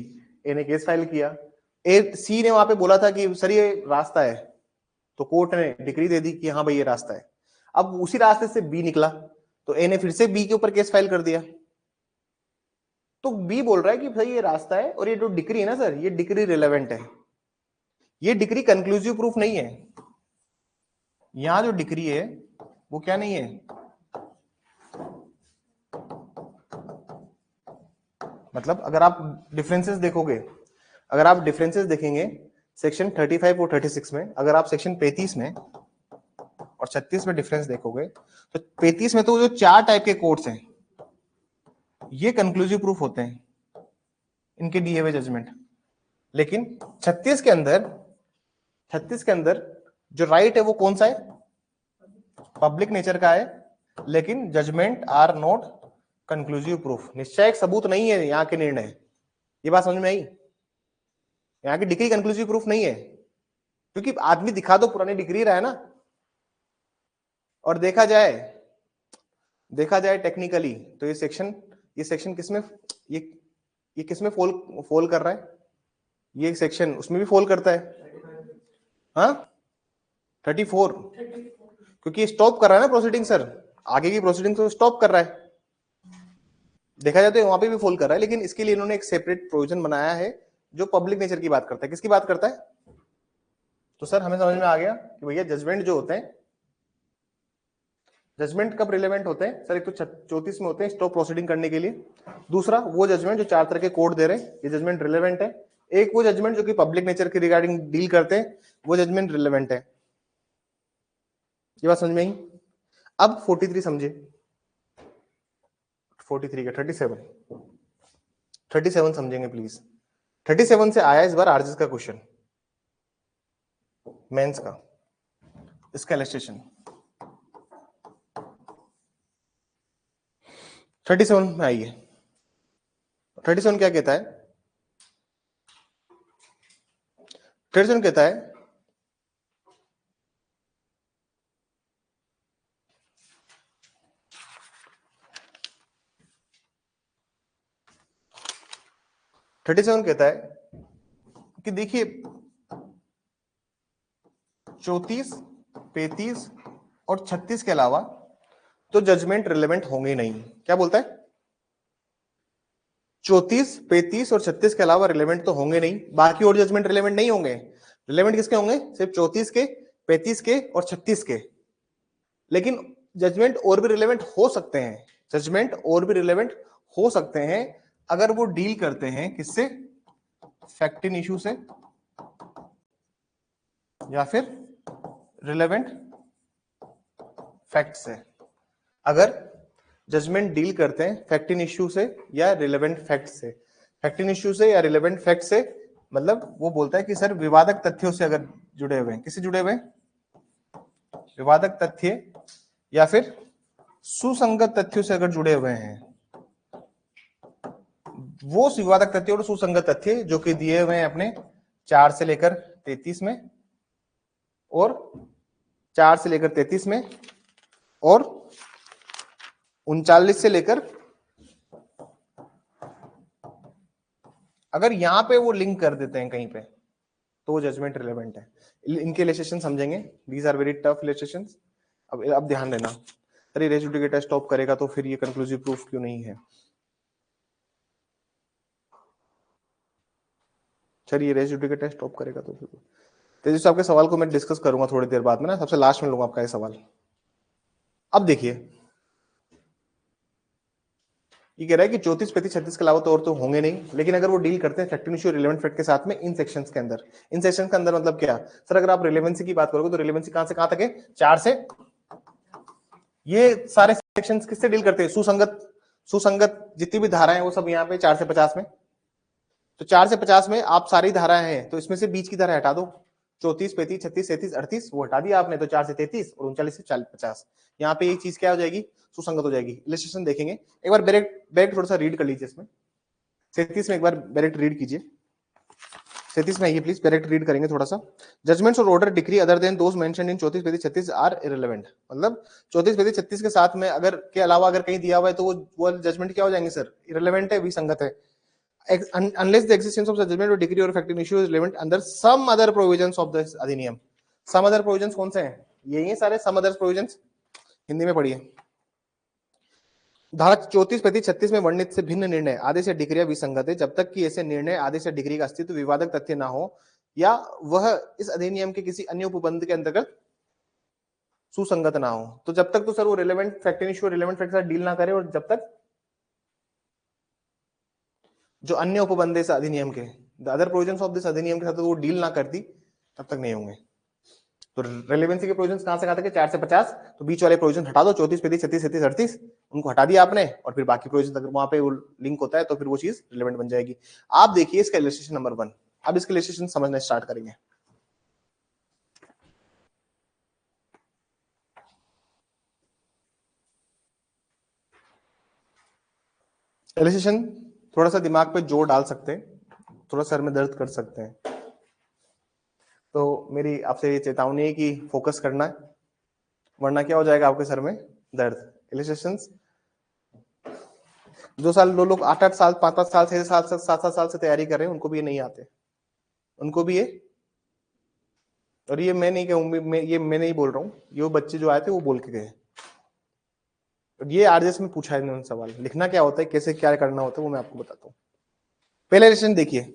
ए ने केस फाइल किया, सी ने वहां पे बोला था कि सर ये रास्ता है, तो कोर्ट ने डिक्री दे दी कि हाँ भाई ये रास्ता है। अब उसी रास्ते से बी निकला, तो ए ने फिर से बी के ऊपर केस फाइल कर दिया। तो बी बोल रहा है कि भाई ये रास्ता है, और ये जो डिक्री है ना सर, ये डिक्री रिलेवेंट है। ये डिक्री कंक्लूसिव प्रूफ नहीं है। यहां जो डिक्री है वो क्या नहीं है? मतलब अगर आप डिफरेंसेस देखेंगे सेक्शन 35 और 36 में, अगर आप सेक्शन 35 में और 36 में डिफरेंस देखोगे, तो 35 में तो जो 4 टाइप के कोर्ट्स हैं ये कंक्लूसिव प्रूफ होते हैं इनके दिए हुए जजमेंट। लेकिन 36 के अंदर जो राइट है वो कौन सा है? पब्लिक नेचर का है, लेकिन judgment are not conclusive proof. निश्चय सबूत नहीं है यहाँ के निर्णय। ये बात समझ में आई? यहाँ की डिग्री कंक्लूसिव प्रूफ नहीं है, क्योंकि आदमी दिखा दो पुरानी डिग्री रहा है ना, और देखा जाए देखा जाए टेक्निकली तो ये सेक्शन किसमें, ये किसमें फॉल कर रहा है, ये सेक्शन उसमें भी फॉल करता है। हाँ 34, क्योंकि स्टॉप कर रहा है ना प्रोसीडिंग सर, आगे की प्रोसीडिंग तो स्टॉप कर रहा है। देखा जाए तो वहां पे भी फॉल कर रहा है, लेकिन इसके लिए इन्होंने एक सेपरेट प्रोविजन बनाया है जो पब्लिक नेचर की बात करता है। किसकी बात करता है? तो सर हमें समझ में आ गया कि भैया जजमेंट जो होते हैं, जजमेंट कब रिलेवेंट होते हैं सर? एक तो 34 में होते हैं स्टॉप प्रोसीडिंग करने के लिए, दूसरा वो जजमेंट जो 4 तरह के कोर्ट दे रहे हैं, ये जजमेंट रिलेवेंट है। एक वो जजमेंट जो कि पब्लिक नेचर के रिगार्डिंग डील करते हैं, वो जजमेंट रिलेवेंट है। ये बात समझ में आई? अब 43 समझे, 43 का 37 समझेंगे प्लीज। 37 से आया इस बार आरजीएस का क्वेश्चन, मेंस का, इसका इलस्ट्रेशन 37 में आई है। 37 क्या कहता है? 37 कहता है कहता है कि देखिए 34, 35 और 36 के अलावा तो जजमेंट रिलेवेंट होंगे नहीं। क्या बोलता है? 34, 35 और 36 के अलावा रिलेवेंट तो होंगे नहीं, बाकी और जजमेंट रिलेवेंट नहीं होंगे। रिलेवेंट किसके होंगे? सिर्फ 34 के, 35 के और 36 के। लेकिन जजमेंट और भी रिलेवेंट हो सकते हैं, जजमेंट और भी रिलेवेंट हो सकते हैं अगर वो डील करते हैं किससे? फैक्ट इन इशू से या फिर रिलेवेंट फैक्ट से। अगर जजमेंट डील करते हैं फैक्ट इन इश्यू से या रिलेवेंट फैक्ट से, फैक्ट इन इश्यू से या रिलेवेंट फैक्ट से, मतलब वो बोलता है कि सर विवादक तथ्यों से अगर जुड़े हुए हैं, किससे जुड़े हुए हैं? विवादक तथ्य या फिर सुसंगत तथ्यों से अगर जुड़े हुए हैं, वो विवादक तथ्य और सुसंगत तथ्य जो कि दिए हुए हैं अपने 4 से लेकर 33 में और 4 से लेकर 33 में और 39 से लेकर, अगर यहां पे वो लिंक कर देते हैं कहीं पे तो वो जजमेंट रिलेवेंट है। इनके इलस्ट्रेशन समझेंगे, these are very tough illustrations. अब ध्यान देना, अरे रेस डुप्लीकेट स्टॉप करेगा तो फिर ये कंक्लूसिव प्रूफ क्यों नहीं है? चलिए रेस डुप्लीकेट स्टॉप करेगा तो फिर तेजी आपके सवाल को मैं डिस्कस करूंगा थोड़ी देर बाद में ना, सबसे लास्ट में लूंगा आपका ये सवाल। अब देखिए ये कह रहा है कि 34, 35, 36 के अलावा तो और तो होंगे नहीं, लेकिन अगर वो डील करते हैं fact in issue relevant fact के साथ में इन सेक्शंस के अंदर। इन सेक्शन के अंदर मतलब क्या सर? अगर आप रिलेवेंसी की बात करोगे तो रिलेवेंसी कहां से कहां तक है? 4 से, ये सारे सेक्शंस किससे डील करते हैं? सुसंगत जितनी भी धाराएं हैं वो सब यहाँ पे 4 से 50 में। तो 4 से 50 में आप सारी धाराएं हैं, तो इसमें से बीच की धारा हटा दो, 34, 35, 36, 37, 38 वो हटा दिया आपने, तो 4 से 33 और 39 से 50। यहाँ पे एक चीज क्या हो जाएगी? सुसंगत हो जाएगी। इलस्ट्रेशन देखेंगे एक बार, डायरेक्ट थोड़ा सा रीड कर लीजिए इसमें। 37 में एक बार डायरेक्ट रीड कीजिए, 37 में आइए प्लीज, डायरेक्ट रीड करेंगे थोड़ा सा। जजमेंट्स और order decree other than those mentioned in 34, 35, 36 are irrelevant. मतलब 34, 35, 36 के साथ में अगर के अलावा अगर कहीं दिया हुआ है तो वो जजमेंट क्या हो जाएंगे सर? इररिलेवेंट है, विसंगत है। Unless the existence of judgment or decree or fact in issue is relevant under some other provisions of this अधिनियम। some other provisions कौन से हैं? यही है सारे some other provisions, हिंदी में पढ़िए। धारा 34, 35, 36 में वर्णित से भिन्न निर्णय आदेश या डिक्री विसंगत है जब तक कि ऐसे निर्णय आदेश या डिक्री का अस्तित्व विवादक तथ्य ना हो या वह इस अधिनियम के किसी अन्य उपबंध के अंतर्गत सुसंगत ना हो। तो जब तक तो सर वो relevant fact in issue relevant fact से डील ना करे और जब तक जो अन्य उपबंध इस अधिनियम के, the other provisions of this अधिनियम के साथ वो डील ना करती तब तक नहीं होंगे। तो रेलेवेंसी के प्रोविजंस कहां से कहां तक है? 4 से 50। तो बीच वाले प्रोविजन हटा दो, 34, 35, 36, 37, 38 उनको हटा दिया आपने, और फिर बाकी प्रोविजन अगर वहां पे वो लिंक होता है तो फिर वो चीज रिलेवेंट बन जाएगी। आप देखिए इसका इलस्ट्रेशन नंबर 1। अब इसका इलस्ट्रेशन समझना स्टार्ट करेंगे। इलस्ट्रेशन थोड़ा सा दिमाग पे जोर डाल सकते हैं, थोड़ा सर में दर्द कर सकते हैं, तो मेरी आपसे ये चेतावनी है कि फोकस करना है, वरना क्या हो जाएगा आपके सर में दर्द। इलस्ट्रेशंस जो साल लोग 8-8 साल 5-5 साल 6 साल 7-7 साल से तैयारी कर रहे हैं, उनको भी ये नहीं आते, उनको भी ये। और ये मैं नहीं कहूँ, मैं नहीं बोल रहा हूँ, ये बच्चे जो आए थे वो बोल के गए। ये आरजेएस में पूछा है इन्होंने सवाल, लिखना क्या होता है, कैसे क्या करना होता है, वो मैं आपको बताता हूँ। पहले क्वेश्चन देखिए,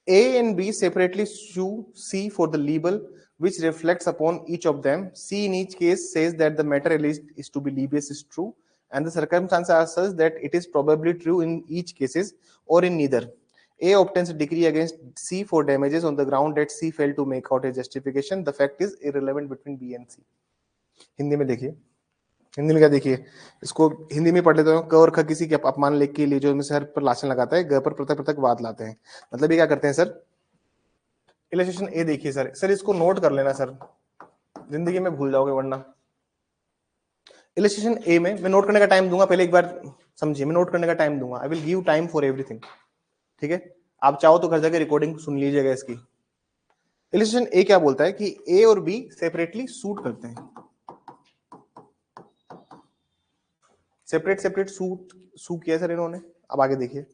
A and B separately sue C for the libel which reflects upon each of them. C in each case says that the matter alleged is to be libelous is true, and the circumstances are such that it is probably true in each cases or in neither. A obtains a decree against C for damages on the ground that C failed to make out a justification. The fact is irrelevant between B and C. Hindi में देखिए, हिंदी में क्या देखिए, इसको हिंदी में पढ़ लेते हो। क और ख किसी के अपमान लेख के लिए जो में सर पर लाछन लगाता है, ग पर पृथक पृथक वाद लाते हैं। मतलब ये क्या करते हैं सर, इलस्ट्रेशन ए देखिए सर, सर इसको नोट कर लेना सर, जिंदगी में भूल जाओगे वरना। इलस्ट्रेशन ए में मैं नोट करने का टाइम दूंगा, पहले एक बार समझिए, मैं नोट करने का टाइम दूंगा, I will give time for everything, ठीक है। आप चाहो तो घर जाके रिकॉर्डिंग सुन लीजिएगा इसकी। इलस्ट्रेशन ए क्या बोलता है कि ए और बी सेपरेटली सूट करते हैं, सेपरेट सू किया सर इन्होंने। अब आगे देखिए,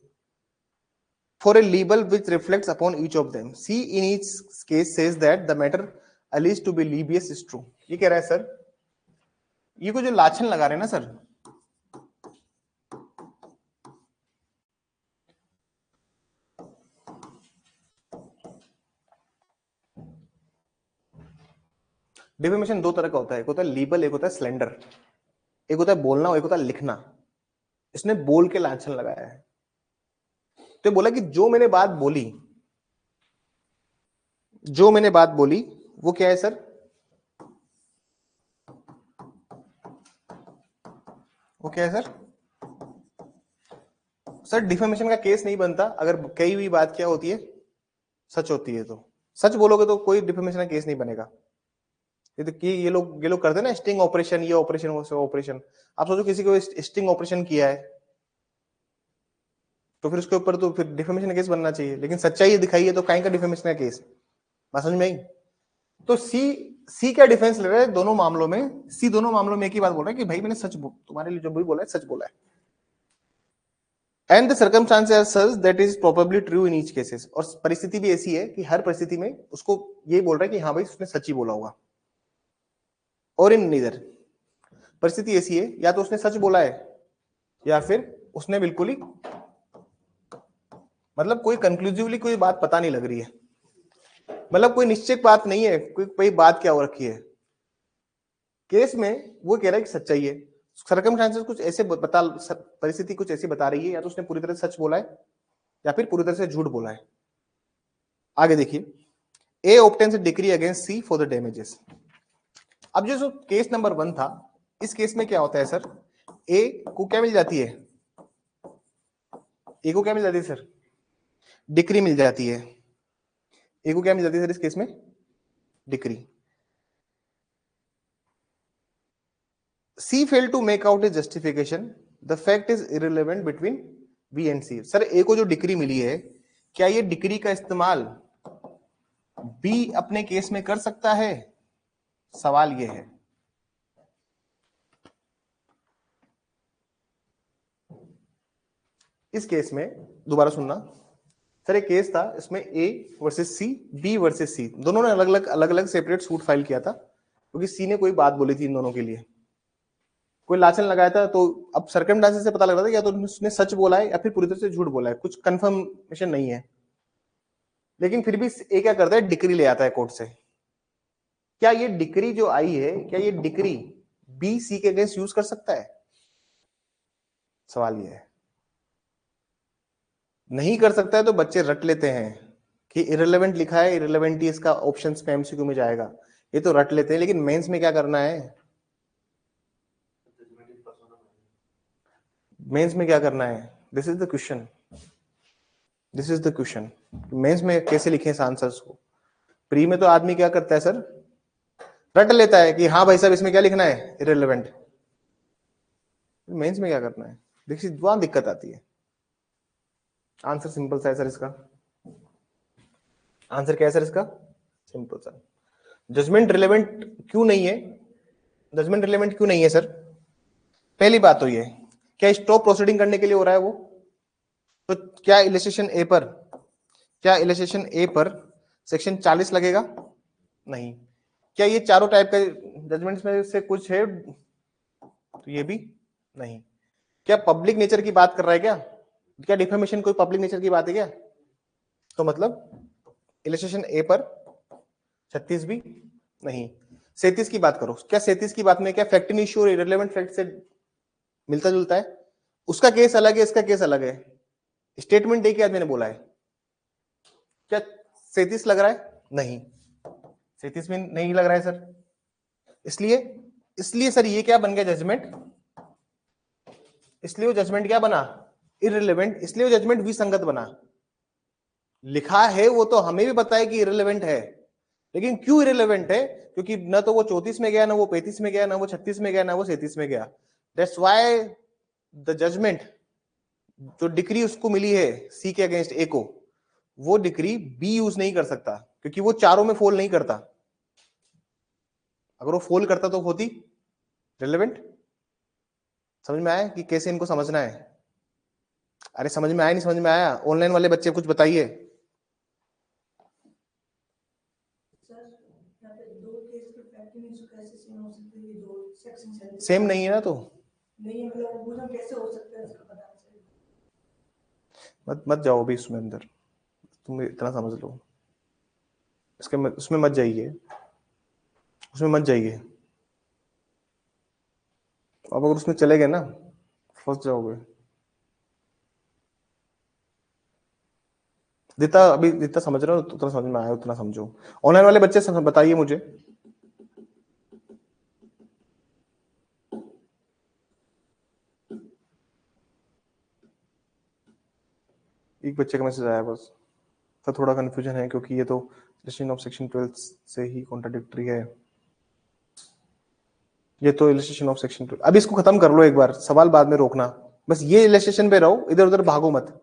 for a libel which reflects upon each of them. C in each case says that the matter alleged to be libelous is true. ये कह रहा है सर, ये को जो लाछन लगा रहे हैं ना सर, डिफेमेशन दो तरह का होता है, एक होता है लीबल, एक होता है स्लेंडर। एक होता है बोलना और एक होता है लिखना। इसने बोल के लाछन लगाया है, तो बोला कि जो मैंने बात बोली, जो मैंने बात बोली वो क्या है सर, वो क्या है सर, सर डिफेमेशन का केस नहीं बनता अगर कई हुई बात क्या होती है, सच होती है। तो सच बोलोगे तो कोई डिफेमेशन का केस नहीं बनेगा। ये तो कि ये लोग करते हैं ना स्टिंग ऑपरेशन, ये ऑपरेशन वो ऑपरेशन। आप सोचो किसी को स्टिंग ऑपरेशन किया है तो फिर उसके ऊपर तो फिर डिफेमेशन का केस बनना चाहिए, लेकिन सच्चाई दिखाई है तो कहीं का डिफेमेशन का केस, बात समझ में आई। तो सी क्या डिफेंस ले रहा है दोनों मामलों में, सी दोनों मामलों में एक ही बात बोल रहा है कि भाई मैंने सच तुम्हारे लिए जो भी बोला है सच बोला है, and the circumstances are such that is probably true in each cases. और परिस्थिति भी ऐसी है कि हर परिस्थिति में उसको ये बोल रहा है कि हाँ भाई उसने सच ही बोला होगा, और इन नीदर, परिस्थिति ऐसी है या तो उसने सच बोला है या फिर उसने बिल्कुल ही, मतलब कोई कंक्लूसिवली कोई बात पता नहीं लग रही है, मतलब कोई निश्चित बात नहीं है, कोई बात क्या हो रखी है केस में, वो कह रहा है कि सच्चाई है। सर्कमस्टांसेस कुछ ऐसे बता, परिस्थिति कुछ ऐसी बता रही है, या तो उसने पूरी तरह से सच बोला है या फिर पूरी तरह से झूठ बोला है। आगे देखिए, A obtains a decree against C for the damages. अब जो केस नंबर 1 था, इस केस में क्या होता है सर, ए को क्या मिल जाती है, ए को क्या मिल जाती है सर, डिक्री मिल जाती है। ए को क्या मिल जाती है सर इस केस में, decree. C failed to make out a justification. The fact is irrelevant between B and C. Sir A को जो डिक्री मिली है, क्या ये डिक्री का इस्तेमाल B अपने केस में कर सकता है, सवाल ये है। इस केस में दोबारा सुनना सर, एक केस था इसमें A versus C, B versus C, दोनों ने अलग अलग सेपरेट सूट फाइल किया था, क्योंकि C ने कोई बात बोली थी इन दोनों के लिए, कोई लाछन लगाया था। तो अब सर्कमस्टेंसेस से पता लग रहा था या तो उसने सच बोला है या फिर पूरी तरह से झूठ बोला है, कुछ कंफर्मेशन नहीं है। लेकिन फिर भी ए क्या करता है, डिक्री ले आता है कोर्ट से। क्या ये डिक्री जो आई है, क्या ये डिक्री बी सी के अगेंस्ट यूज कर सकता है, सवाल ये है। नहीं कर सकता है तो बच्चे रट लेते हैं कि इररिलेवेंट लिखा है, इररिलेवेंट ही इसका ऑप्शंस में एमसीक्यू में जाएगा, ये तो रट लेते हैं। लेकिन मेंस में क्या करना है, मेंस में क्या करना है, this is the question, this is the question. Mains में कैसे लिखे इस आंसर्स को। प्री में तो आदमी क्या करता है सर, रट लेता है कि हाँ भाई साहब इसमें क्या लिखना है, इररिलेवेंट। मेंस में क्या करना है, देखिए वहां दिक्कत आती है। आंसर सिंपल सा है सर इसका, आंसर क्या है सर इसका, सिंपल सा। जजमेंट रिलेवेंट क्यों नहीं है, जजमेंट रिलेवेंट क्यों नहीं है सर, पहली बात तो ये क्या स्टॉप प्रोसीडिंग करने के लिए हो रहा है वो? तो क्या इलस्ट्रेशन ए पर सेक्शन 40 लगेगा? नहीं। क्या ये चारों टाइप का जजमेंट्स में से कुछ है? तो ये भी नहीं। क्या पब्लिक नेचर की बात कर रहा है क्या? क्या डिफेमेशन कोई पब्लिक नेचर की बात है क्या? तो मतलब इलस्ट्रेशन ए पर 36 भी नहीं। 37 की बात करो। क्या 37 की बात में क्या फैक्ट इन इश्यू और इररिलेवेंट फैक्ट से मिलता जुलता है? उसका केस अलग है, इसका केस अलग है। स्टेटमेंट ए के आदमी ने बोला है। क्या 37 लग रहा है? नहीं, 37 में नहीं लग रहा है सर। इसलिए सर ये क्या बन गया जजमेंट? इसलिए वो जजमेंट क्या बना? इररिलेवेंट। इसलिए वो जजमेंट विसंगत बना। लिखा है वो तो हमें भी पता है कि इररिलेवेंट है, लेकिन क्यों इररिलेवेंट है? क्योंकि न तो वो 34 में गया, ना वो 35 में गया, ना वो 36 में गया, ना वो 37 में गया। दैट्स व्हाई द जजमेंट, जो डिक्री उसको मिली है सी के अगेंस्ट ए को, वो डिक्री बी यूज नहीं कर सकता, क्योंकि वो चारों में फॉल नहीं करता। अगर वो फॉल करता तो होती रिलेवेंट। समझ में आया कि कैसे इनको समझना है? अरे समझ में आया, नहीं समझ में आया? ऑनलाइन वाले बच्चे कुछ बताइए। सेम नहीं है ना, तो नहीं, कैसे हो सकता है इसका पता? मत जाओ भी इसमें अंदर, तुम इतना समझ लो। इसके उसमें मत जाइए, उसमें मत जाइए। अब अगर उसमें चले गए ना, फंस जाओगे। जितना समझ रहे हो उतना समझ में आया उतना समझो। ऑनलाइन वाले बच्चे बताइए मुझे। एक बच्चे का मैसेज आया बस। तो थोड़ा कंफ्यूजन है क्योंकि ये तो इलस्ट्रेशन ऑफ सेक्शन 12 से ही कॉन्ट्राडिक्टरी है। ये तो इलस्ट्रेशन ऑफ सेक्शन 12। अब इसको खत्म कर लो एक बार, सवाल बाद में रोकना। बस ये इलस्ट्रेशन पे रहो, इधर उधर भागो मत।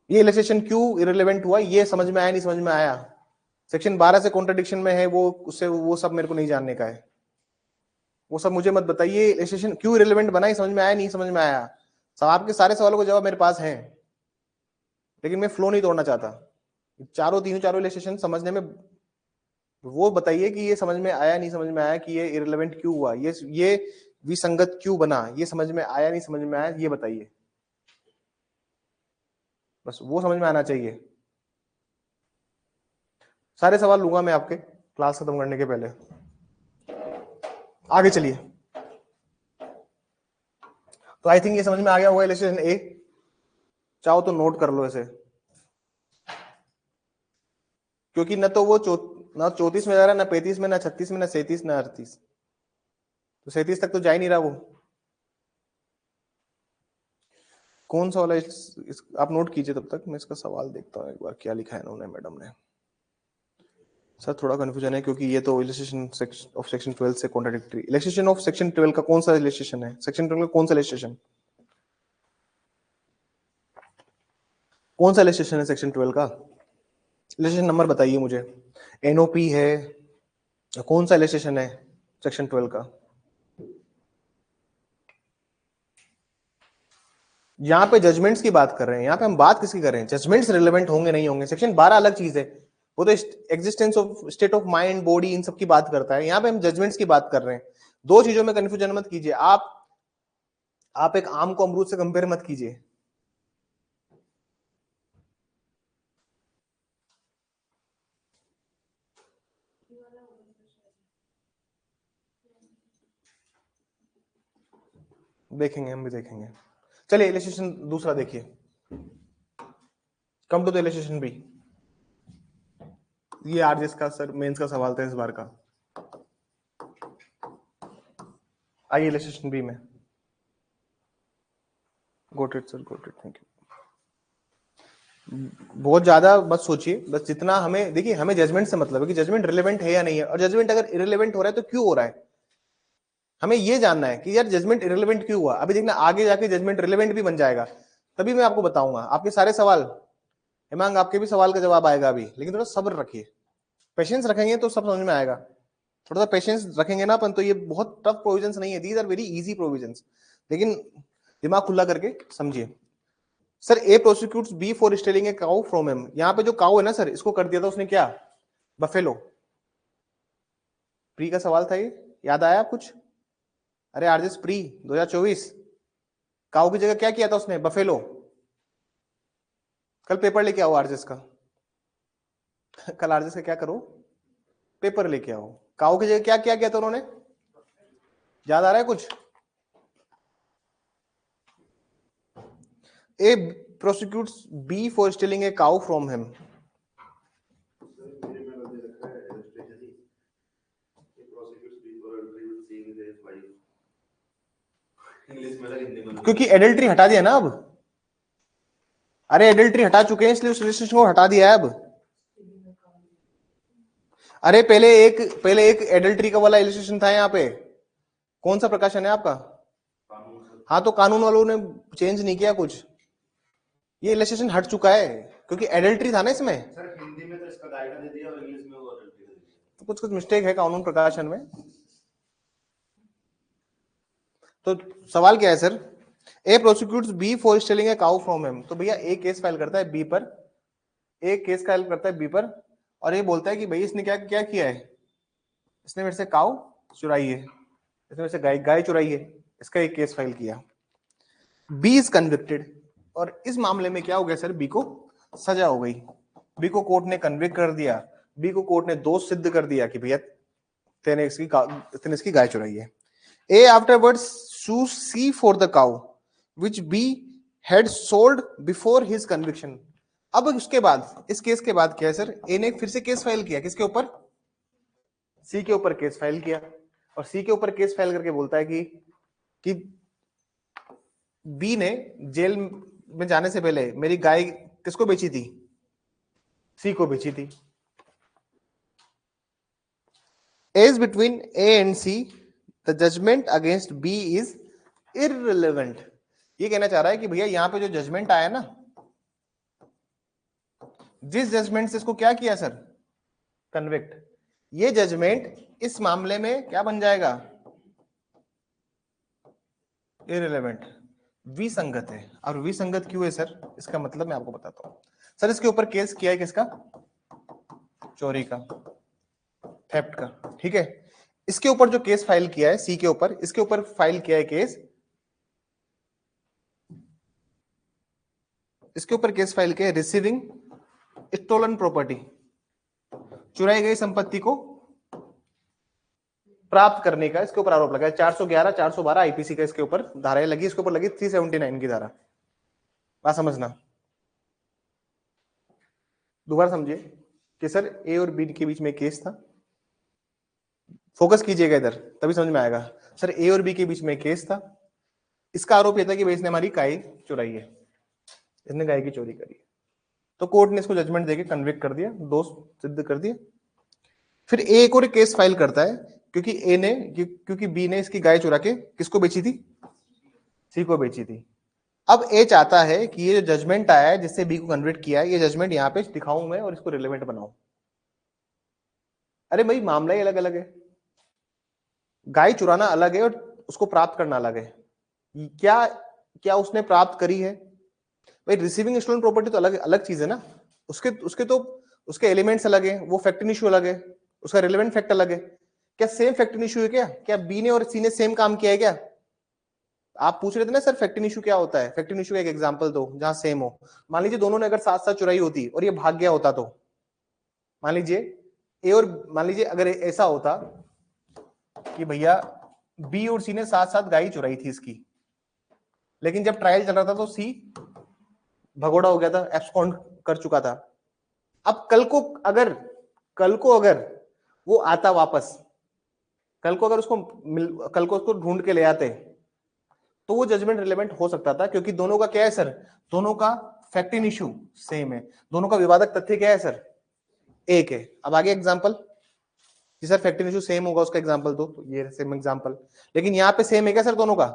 ये इलस्ट्रेशन क्यों इररिलेवेंट हुआ, ये समझ में आया, नहीं समझ में आया? सेक्शन 12 से कॉन्ट्रडिक्शन में है वो, उससे वो सब मेरे को नहीं जानने का है। वो सब मुझे मत बताइए। इलस्ट्रेशन क्यों इररिलेवेंट बना, ये समझ में आया, नहीं समझ में आया? सब आपके सारे सवालों का जवाब मेरे पास है, लेकिन मैं फ्लो नहीं तोड़ना चाहता। चारों इलस्ट्रेशन समझने में वो बताइए कि ये समझ में आया, नहीं समझ में आया, कि ये इररिलेवेंट क्यों हुआ, ये विसंगत क्यों बना, ये समझ में आया, नहीं समझ में आया, ये बताइए। बस वो समझ में आना चाहिए। सारे सवाल लूंगा मैं आपके क्लास खत्म करने के पहले। आगे चलिए। तो आई थिंक ये समझ में आ गया होगा इलस्ट्रेशन ए। चाहो तो नोट कर लो इसे, क्योंकि न तो वो ना 34 में जा रहा है, ना 35 में, ना 36 में, ना 37, ना 38। तो 37 तक तो जा ही नहीं रहा वो। कौन सा वाला आप नोट कीजिए, तब तक मैं इसका सवाल देखता हूँ एक बार क्या लिखा है इन्होंने, मैडम ने। सर थोड़ा कंफ्यूजन है क्योंकि ये तो इलस्ट्रेशन ऑफ सेक्शन 12 से कॉन्ट्राडिक्टरी। इलस्ट्रेशन ऑफ सेक्शन 12 का कौन सा इलस्ट्रेशन है? सेक्शन 12 का कौन सा इलस्ट्रेशन? कौन सा इलस्ट्रेशन है सेक्शन 12 का? इलस्ट्रेशन नंबर बताइए मुझे। एनओपी है, कौन सा इलस्ट्रेशन है सेक्शन 12 का? यहाँ पे जजमेंट्स की बात कर रहे हैं, यहाँ पे हम बात किसकी कर रहे हैं? जजमेंट्स रिलेवेंट होंगे नहीं होंगे। सेक्शन 12 अलग चीज है, वो तो existence of state of mind, body, इन सब की बात करता है। यहाँ पे हम जजमेंट्स की बात कर रहे हैं। दो चीजों में कंफ्यूजन मत कीजिए। आप एक आम को अमरूद से कंपेयर मत कीजिए। देखेंगे, हम भी देखेंगे। चलिए इलस्ट्रेशन दूसरा देखिए। Come to the illustration B. ये आरजेएस का सर मेंस का सवाल था इस बार का। आइए इलस्ट्रेशन बी में। Got it sir, got it, thank you. बहुत ज्यादा मत सोचिए, बस जितना हमें देखिए, हमें जजमेंट से मतलब है कि जजमेंट रिलेवेंट है या नहीं है, और जजमेंट अगर इररिलेवेंट हो रहा है तो क्यों हो रहा है, हमें ये जानना है कि यार जजमेंट इररिलेवेंट क्यों हुआ। अभी देखना आगे जाके जजमेंट रिलेवेंट भी बन जाएगा, तभी मैं आपको बताऊंगा। आपके सारे सवाल, हेमांग आपके भी सवाल का जवाब आएगा अभी, लेकिन थोड़ा सब्र रखिए, पेशेंस रखेंगे तो सब समझ में आएगा। थोड़ा सा पेशेंस रखेंगे ना अपन, तो ये बहुत टफ प्रोविजंस नहीं है, these are very easy provisions. लेकिन दिमाग खुला करके समझिए। Sir A prosecutes B for stealing a cow from him. यहां पे जो काउ है ना सर, इसको कर दिया था उसने क्या, बफेलो। प्री का सवाल था ये, याद आया कुछ? अरे आरजेस प्री 2024, काउ की जगह क्या किया था उसने, बफेलो। कल पेपर लेके आओ आरजेस का, कल आरजेस का क्या करो, पेपर लेके आओ। काउ की जगह क्या क्या किया था उन्होंने, याद आ रहा है कुछ? A prosecutes B for stealing a cow from him. क्योंकि एडल्ट्री हटा दिया ना अब, अरे एडल्ट्री हटा चुके हैं इसलिए उस रिलेशनशिप को हटा दिया है अब। अरे पहले एक एडल्ट्री का वाला इलिस्ट्रेशन था यहाँ पे। कौन सा प्रकाशन है आपका? हाँ, तो कानून वालों ने चेंज नहीं किया कुछ, ये इलिस्ट्रेशन हट चुका है क्योंकि एडल्ट्री था ना इसमें। सर हिंदी में तो इसका गायका दे दिया और इंग्लिश में वो एडल्ट्री दे दिया, तो कुछ कुछ मिस्टेक है कानून प्रकाशन में। तो सवाल क्या है sir, A prosecutes B for stealing a cow from him. तो भैया ए केस फाइल करता है बी पर, एक केस फाइल करता है बी पर, और ये बोलता है कि भाई इसने क्या क्या किया है, इसने मेरे से काऊ चुराई है, इसने मेरे से गाय गाय चुराई है, इसका एक केस फाइल किया। बी इज कन्विक्टेड, और इस मामले में क्या हो गया सर, बी को सजा हो गई, बी को कोर्ट ने कन्विक्ट कर दिया, बी को कोर्ट ने दोष सिद्ध कर दिया कि भैया तेने इसकी गाय चुराई है। A afterwards sues C for the cow which B had sold before his conviction. अब उसके बाद, इस केस के बाद क्या है सर, ए ने फिर से केस फाइल किया, किसके ऊपर, सी के ऊपर केस फाइल किया, और सी के ऊपर केस फाइल करके बोलता है कि बी ने जेल में जाने से पहले मेरी गाय किसको बेची थी, सी को बेची थी। As between A and C the judgment against B is irrelevant. ये कहना चाह रहा है कि भैया यहां पे जो जजमेंट आया ना, जिस जजमेंट से इसको क्या किया सर, कन्विक्ट, ये जजमेंट इस मामले में क्या बन जाएगा, इररिलेवेंट, विसंगत है। और विसंगत क्यों है सर, इसका मतलब मैं आपको बताता हूं। सर इसके ऊपर केस किया है किसका, चोरी का, थेफ्ट का, ठीक है। इसके ऊपर जो केस फाइल किया है सी के ऊपर, इसके ऊपर फाइल किया है केस, इसके ऊपर केस फाइल किया है रिसीविंग स्टोलन प्रॉपर्टी, चुराई गई संपत्ति को प्राप्त करने का इसके ऊपर आरोप लगा है। 411 412 आईपीसी का इसके ऊपर धाराएं लगी, इसके ऊपर लगी 379 की धारा। बात समझना, दोबारा समझिए कि सर ए और बी के बीच में केस था, फोकस कीजिएगा इधर तभी समझ में आएगा। सर ए और बी के बीच में केस था, इसका आरोप यह था कि भाई इसने हमारी गाय चुराई है, इसने गाय की चोरी करी है, तो कोर्ट ने इसको जजमेंट देके कन्विक्ट कर दिया, दोष सिद्ध कर दिया। फिर ए एक और केस फाइल करता है क्योंकि बी ने इसकी गाय चुरा के किसको बेची थी, सी को बेची थी। अब ए चाहता है कि ये जो जजमेंट आया है जिससे बी को कन्विक्ट किया है, ये जजमेंट यहां पे दिखाऊं मैं और इसको रिलेवेंट बनाऊं। अरे भाई मामला ही अलग अलग है, गाय चुराना अलग है और उसको प्राप्त करना अलग है। क्या क्या उसने प्राप्त करी है भाई, रिसीविंग स्टोलन प्रॉपर्टी तो अलग अलग चीज है ना, उसके उसके तो उसके एलिमेंट्स अलग है, वो फैक्ट इश्यू अलग है, उसका रिलेवेंट फैक्ट अलग है। क्या सेम फैक्ट इश्यू है, क्या बी ने और सी ने सेम काम किया है क्या? आप पूछ रहे थे ना सर फैक्टिन इशू क्या होता है, फैक्टिन इशू का एक एग्जांपल दो जहां सेम हो। मान लीजिए दोनों ने अगर साथ साथ चुराई होती और ये भाग गया होता, तो मान लीजिए ए और मान लीजिए अगर ऐसा होता कि भैया बी और सी ने साथ साथ गाय चुराई थी इसकी, लेकिन जब ट्रायल चल रहा था तो सी भगोड़ा हो गया था, एब्सकॉन्ड कर चुका था। अब कल को अगर वो आता वापस, कल को उसको ढूंढ के ले आते, तो वो जजमेंट रिलेवेंट हो सकता था, क्योंकि दोनों का क्या है सर, दोनों का फैक्ट इन इशू सेम है, दोनों का विवादक तथ्य क्या है सर, एक है। अब आगे एग्जांपल कि sir fact in issue same होगा, उसका एग्जांपल दो, तो ये सेम एग्जांपल, लेकिन यहां पे सेम है क्या सर दोनों का,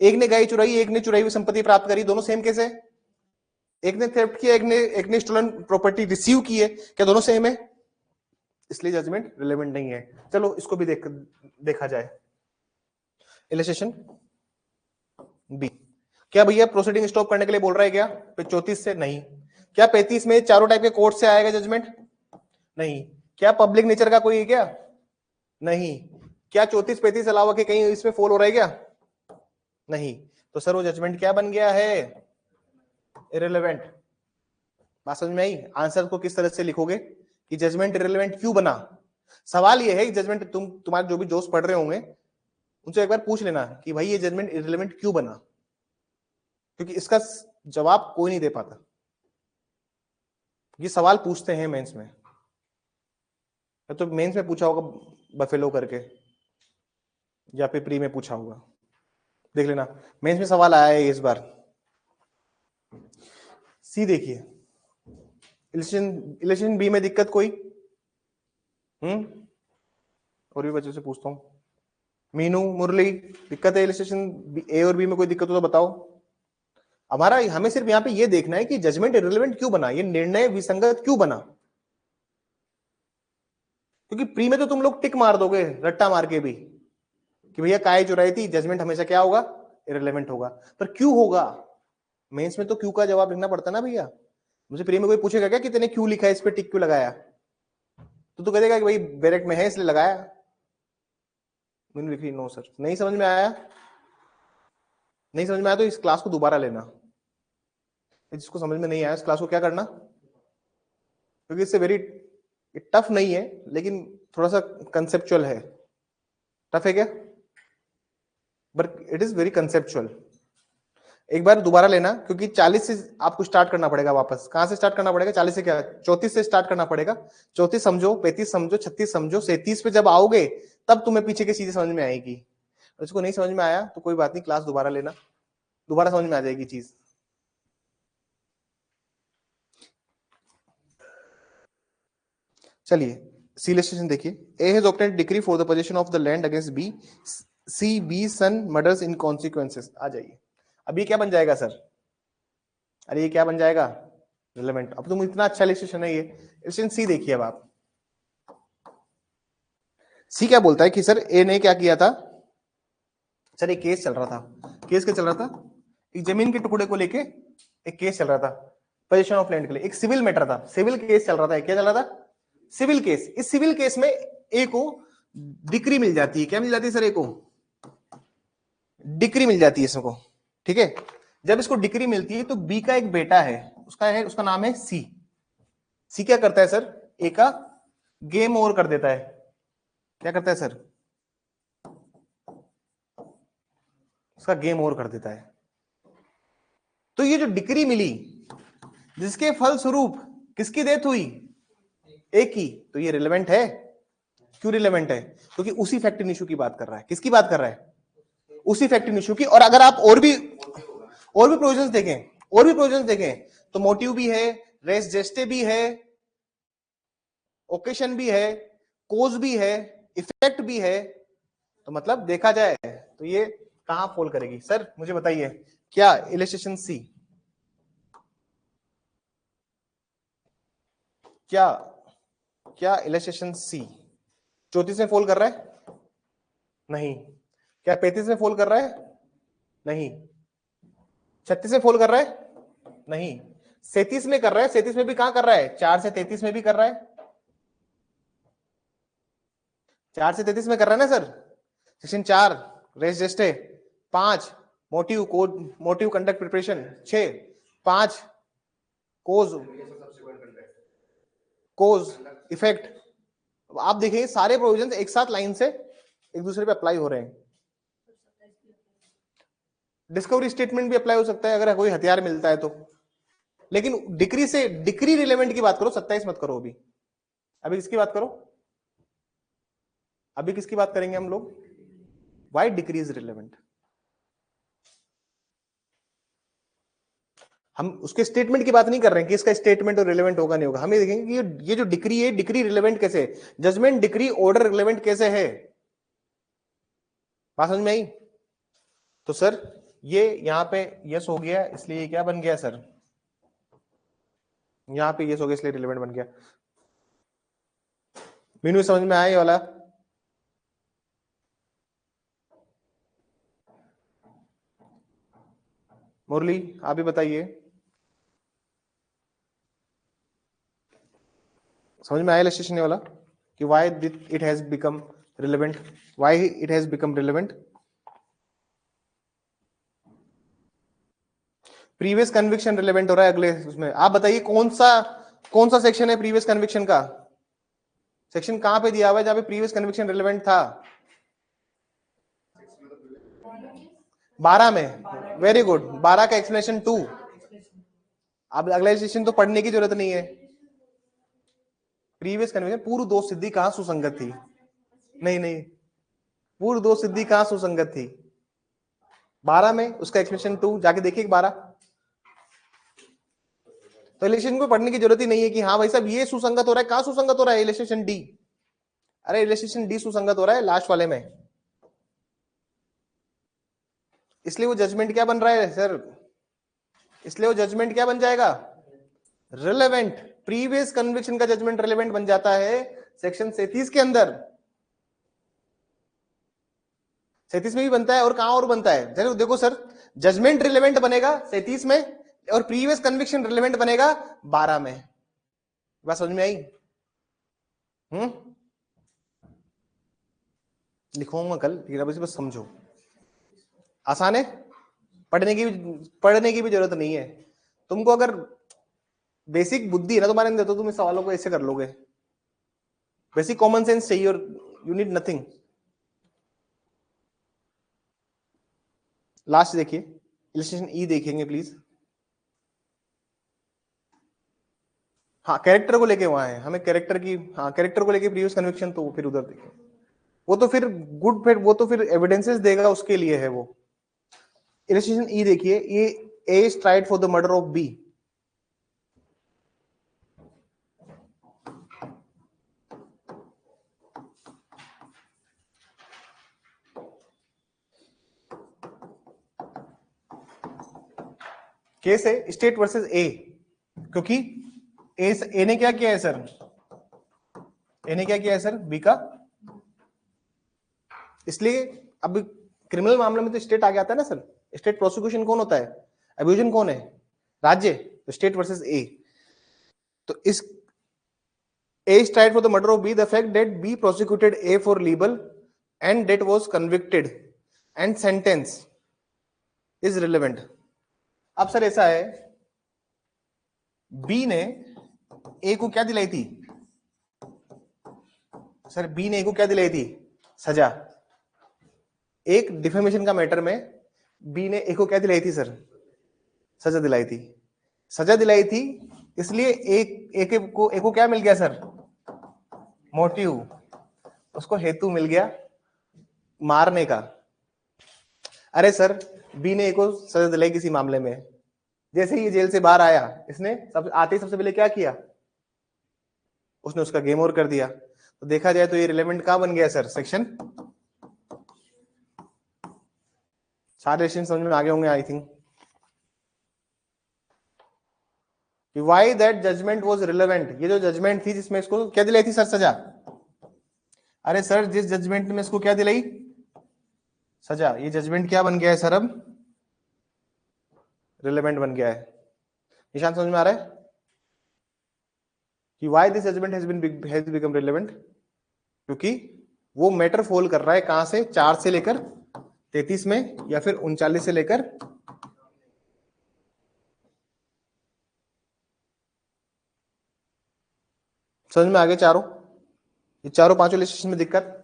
एक ने गाय चुराई, एक ने चुराई हुई संपत्ति प्राप्त करी, दोनों सेम कैसे, एक ने थेफ्ट किया, एक ने स्टोलन प्रॉपर्टी रिसीव की है, क्या दोनों सेम है? इसलिए जजमेंट रिलेवेंट नहीं है। चलो इसको भी देखा जाए। इलस्ट्रेशन बी, क्या भैया प्रोसीडिंग स्टॉप करने के लिए बोल रहा है क्या 34 से? नहीं। क्या 35 में चारों टाइप के कोर्ट से आएगा जजमेंट? नहीं। क्या पब्लिक नेचर का कोई है क्या? नहीं। क्या 34 35 अलावा के कहीं इसमें फॉल हो रहा है क्या? नहीं। तो सर वो जजमेंट क्या बन गया है? इररिलेवेंट। बात समझ में आई? आंसर को किस तरह से लिखोगे कि जजमेंट इररिलेवेंट क्यों बना? सवाल ये है कि जजमेंट तुम्हारे जो भी दोस्त पढ़ रहे होंगे उनसे एक बार पूछ लेना कि भाई ये जजमेंट इररिलेवेंट क्यों बना, क्योंकि इसका जवाब कोई नहीं दे पाता। ये सवाल पूछते हैं मेंस में, तो मेंस में पूछा होगा बफेलो करके या फिर प्री में पूछा होगा, देख लेना मेंस में सवाल आया है इस बार। सी देखिए, इलेक्शन बी में दिक्कत कोई? और भी बच्चों से पूछता हूं, मीनू मुरली दिक्कत है इलेक्शन ए और बी में कोई दिक्कत हो तो बताओ। हमें सिर्फ यहाँ पे ये देखना है कि जजमेंट इररिलेवेंट क्यों बना, ये निर्णय विसंगत क्यों बना। क्योंकि प्री में तो तुम लोग टिक मार दोगे रट्टा मार के भी कि भैया काय चुराई थी, जजमेंट हमेशा क्या होगा? इररिलेवेंट होगा। पर क्यों होगा? मेंस में तो क्यों का जवाब लिखना पड़ता ना भैया। मुझे प्री में कोई पूछेगा क्या कि तूने क्यों लिखा है, इस पे टिक क्यों लगाया, तो तू कहेगा कि भाई बैरेक्ट में है इसलिए लगाया। मैंने लिखी नो सर। नहीं समझ में आया? नहीं समझ में आया तो इस क्लास को दोबारा लेना। जिसको समझ में नहीं आया इस क्लास को क्या करना, क्योंकि इससे वेरी टफ नहीं है लेकिन थोड़ा सा कंसेप्चुअल है। टफ है क्या? But it is very conceptual. एक बार दोबारा लेना, क्योंकि 40 से आपको स्टार्ट करना पड़ेगा वापस। कहां से स्टार्ट करना पड़ेगा? 40 से क्या 34 से स्टार्ट करना पड़ेगा। 34 समझो, 35 समझो, 36 समझो, 37 पे जब आओगे तब तुम्हें पीछे की चीजें समझ में आएगी। इसको नहीं समझ में आया तो कोई बात नहीं, क्लास दोबारा लेना, दोबारा समझ में आ जाएगी चीज। चलिए सी इलस्ट्रेशन देखिए। A has obtained decree for the position of the land against B, C B son murders in consequences. आ जाइए, अब ये क्या बन जाएगा सर? अरे ये क्या बन जाएगा? रिलेवेंट। अब तुम इतना अच्छा इलस्ट्रेशन है ये। इलस्ट्रेशन सी देखिए। अब आप सी क्या बोलता है कि सर ए ने क्या किया था? सर एक केस चल रहा था। केस क्या चल रहा था? एक जमीन के टुकड़े को लेके एक केस चल रहा था पोजीशन ऑफ लैंड के लिए। एक सिविल मैटर था, सिविल केस चल रहा था। क्या चल रहा था? Civil case. इस सिविल केस में ए को डिक्री मिल जाती है। क्या मिल जाती है सर? ए को डिक्री मिल जाती है इसको, ठीक है। जब इसको डिक्री मिलती है तो बी का एक बेटा है, उसका नाम है सी। सी क्या करता है सर? ए का गेम ओवर कर देता है। क्या करता है सर? उसका गेम ओवर कर देता है। तो ये जो डिक्री मिली जिसके फलस्वरूप किसकी डेथ हुई? ए की। तो ये रिलेवेंट है? क्यों रिलेवेंट है? क्योंकि उसी फैक्ट इशू की बात कर रहा है। किसकी बात कर रहा है? उसी फैक्ट इशू की। और अगर आप और भी प्रोविजंस देखें, और भी प्रोविजंस देखें तो मोटिव भी है, रेस जेस्टे भी है, ओकेशन भी है, कोज भी है, इफेक्ट भी है। तो मतलब देखा जाए तो ये कहां फॉल करेगी सर? मुझे बताइए क्या इलस्ट्रेशन सी क्या क्या इलस्ट्रेशन सी 34 में फॉल कर रहा है? नहीं। क्या 35 में फॉल कर रहा है? नहीं। 36 में फॉल कर रहा है? नहीं। 37 में कर रहा है। 37 में भी कहां कर रहा है? 4 से 33 में भी कर रहा है। 4 से 33 में कर रहा है ना sir. Section 4 race जेस्टे, 5 motive code, motive conduct preparation, 6 5 कोज, कोज इफेक्ट। आप देखिए सारे प्रोविजंस एक साथ लाइन से एक दूसरे पे अप्लाई हो रहे हैं। डिस्कवरी स्टेटमेंट भी अप्लाई हो सकता है अगर कोई हथियार मिलता है तो। लेकिन डिक्री रिलेवेंट की बात करो, 27 मत करो। अभी अभी किसकी बात करो? अभी किसकी बात करेंगे हम लोग? Why decree is relevant? हम उसके स्टेटमेंट की बात नहीं कर रहे हैं कि इसका स्टेटमेंट और रिलेवेंट होगा नहीं होगा। हम ये देखेंगे कि ये जो डिक्री है, डिक्री रिलेवेंट कैसे है, जजमेंट डिक्री ऑर्डर रिलेवेंट कैसे है। बात समझ में आई? तो सर ये यहां पे यस हो गया, इसलिए ये क्या बन गया सर? यहां पे यस हो गया इसलिए रिलेवेंट बन गया। मीनू समझ में आया ये वाला? मुरली आप भी बताइए, समझ में आया इलस्ट्रेशन वाला कि why it has become relevant, why it has become relevant. Previous conviction relevant हो रहा है अगले उसमें। आप बताइए कौन सा सेक्शन है प्रीवियस कन्विक्शन का? सेक्शन कहां पे दिया हुआ है जहां पे प्रीवियस कन्विक्शन रिलेवेंट था? 12 में। वेरी गुड, 12 का एक्सप्लेनेशन 2। अब अगला सेक्शन तो पढ़ने की जरूरत नहीं है। प्रीवियस कन्विक्शन पूर्व दोष सिद्धि कहां सुसंगत थी? नहीं, पूर्व दोष सिद्धि कहां सुसंगत थी? 12 में, उसका एक्सप्लेनेशन 2 जाके देखिए 12। तो इलेक्शन को पढ़ने की जरूरत ही नहीं है कि हाँ भाई साहब ये सुसंगत हो रहा है। कहां सुसंगत हो रहा है? Election D. अरे इलेक्शन डी सुसंगत हो रहा है लास्ट वाले में, इसलिए वो जजमेंट क्या बन रहा है सर? इसलिए वो जजमेंट क्या बन जाएगा? रिलेवेंट। प्रीवियस कन्विक्शन का जजमेंट रिलेवेंट बन जाता है सेक्शन 37 के अंदर। 37 में भी बनता है और कहां और बनता है? जरूर देखो सर, जजमेंट रिलेवेंट बनेगा 37 में और प्रीवियस कन्विक्शन रिलेवेंट बनेगा 12 में। बात समझ में आई? लिखूंगा कल, बस समझो। आसान है, पढ़ने की भी जरूरत नहीं है। तुमको अगर बेसिक बुद्धि है ना तुम्हारे अंदर तो तुम इस सवालों को ऐसे कर लोगे। बेसिक कॉमन सेंस चाहिए और यू नीड नथिंग। लास्ट देखिए, इलस्ट्रेशन ई देखेंगे प्लीज। हाँ कैरेक्टर को लेके वहां है, हमें कैरेक्टर की, हाँ कैरेक्टर को लेके प्रीवियस कन्विक्शन तो फिर उधर देखें। वो तो फिर गुड, फिर वो तो फिर एविडेंसेस देगा उसके लिए है वो। इलस्ट्रेशन ई देखिए, ये A is tried for the murder of B. Case है स्टेट वर्सेस ए, क्योंकि ए ने क्या किया है सर? ए ने क्या किया है सर? बी का। इसलिए अब क्रिमिनल मामले में तो स्टेट आगे आता है ना सर। स्टेट प्रोसिक्यूशन कौन होता है? अब्यूजन कौन है? राज्य। तो स्टेट वर्सेस ए। तो इस A is tried for the murder of B. The fact that B prosecuted A for libel and that was convicted and sentenced is relevant. अब सर ऐसा है, B ने A को क्या दिलाई थी? सर B ने A को क्या दिलाई थी? सजा। एक डिफेमेशन का मैटर में B ने A को क्या दिलाई थी सर? सजा दिलाई थी। सजा दिलाई थी, इसलिए A को क्या मिल गया सर? मोटिव, उसको हेतु मिल गया मारने का। अरे सर बी ने ए को सजा दिलाई किसी मामले में, जैसे ही ये जेल से बाहर आया, इसने आते ही सबसे पहले क्या किया? उसने उसका गेम ओवर कर दिया। तो देखा जाए तो ये रिलेवेंट कहां बन गया सर? सेक्शन। सारे सेक्शन समझ में आगे होंगे I think. Why that judgment was relevant, ये जो जजमेंट थी जिसमें इसको क्या दिलाई थी सर? सजा। अरे सर जिस जजमेंट में इसको क्या दिलाई? सजा, ये जजमेंट क्या बन गया है सर? अब रिलेवेंट बन गया है। निशान समझ में आ रहा है कि why this judgment has become relevant? क्योंकि वो मैटर फॉल कर रहा है कहां से? 4 से लेकर 33 में या फिर 39 से लेकर समझ में आगे चारों, ये चारों पांचों लिस्टेशन में दिक्कत।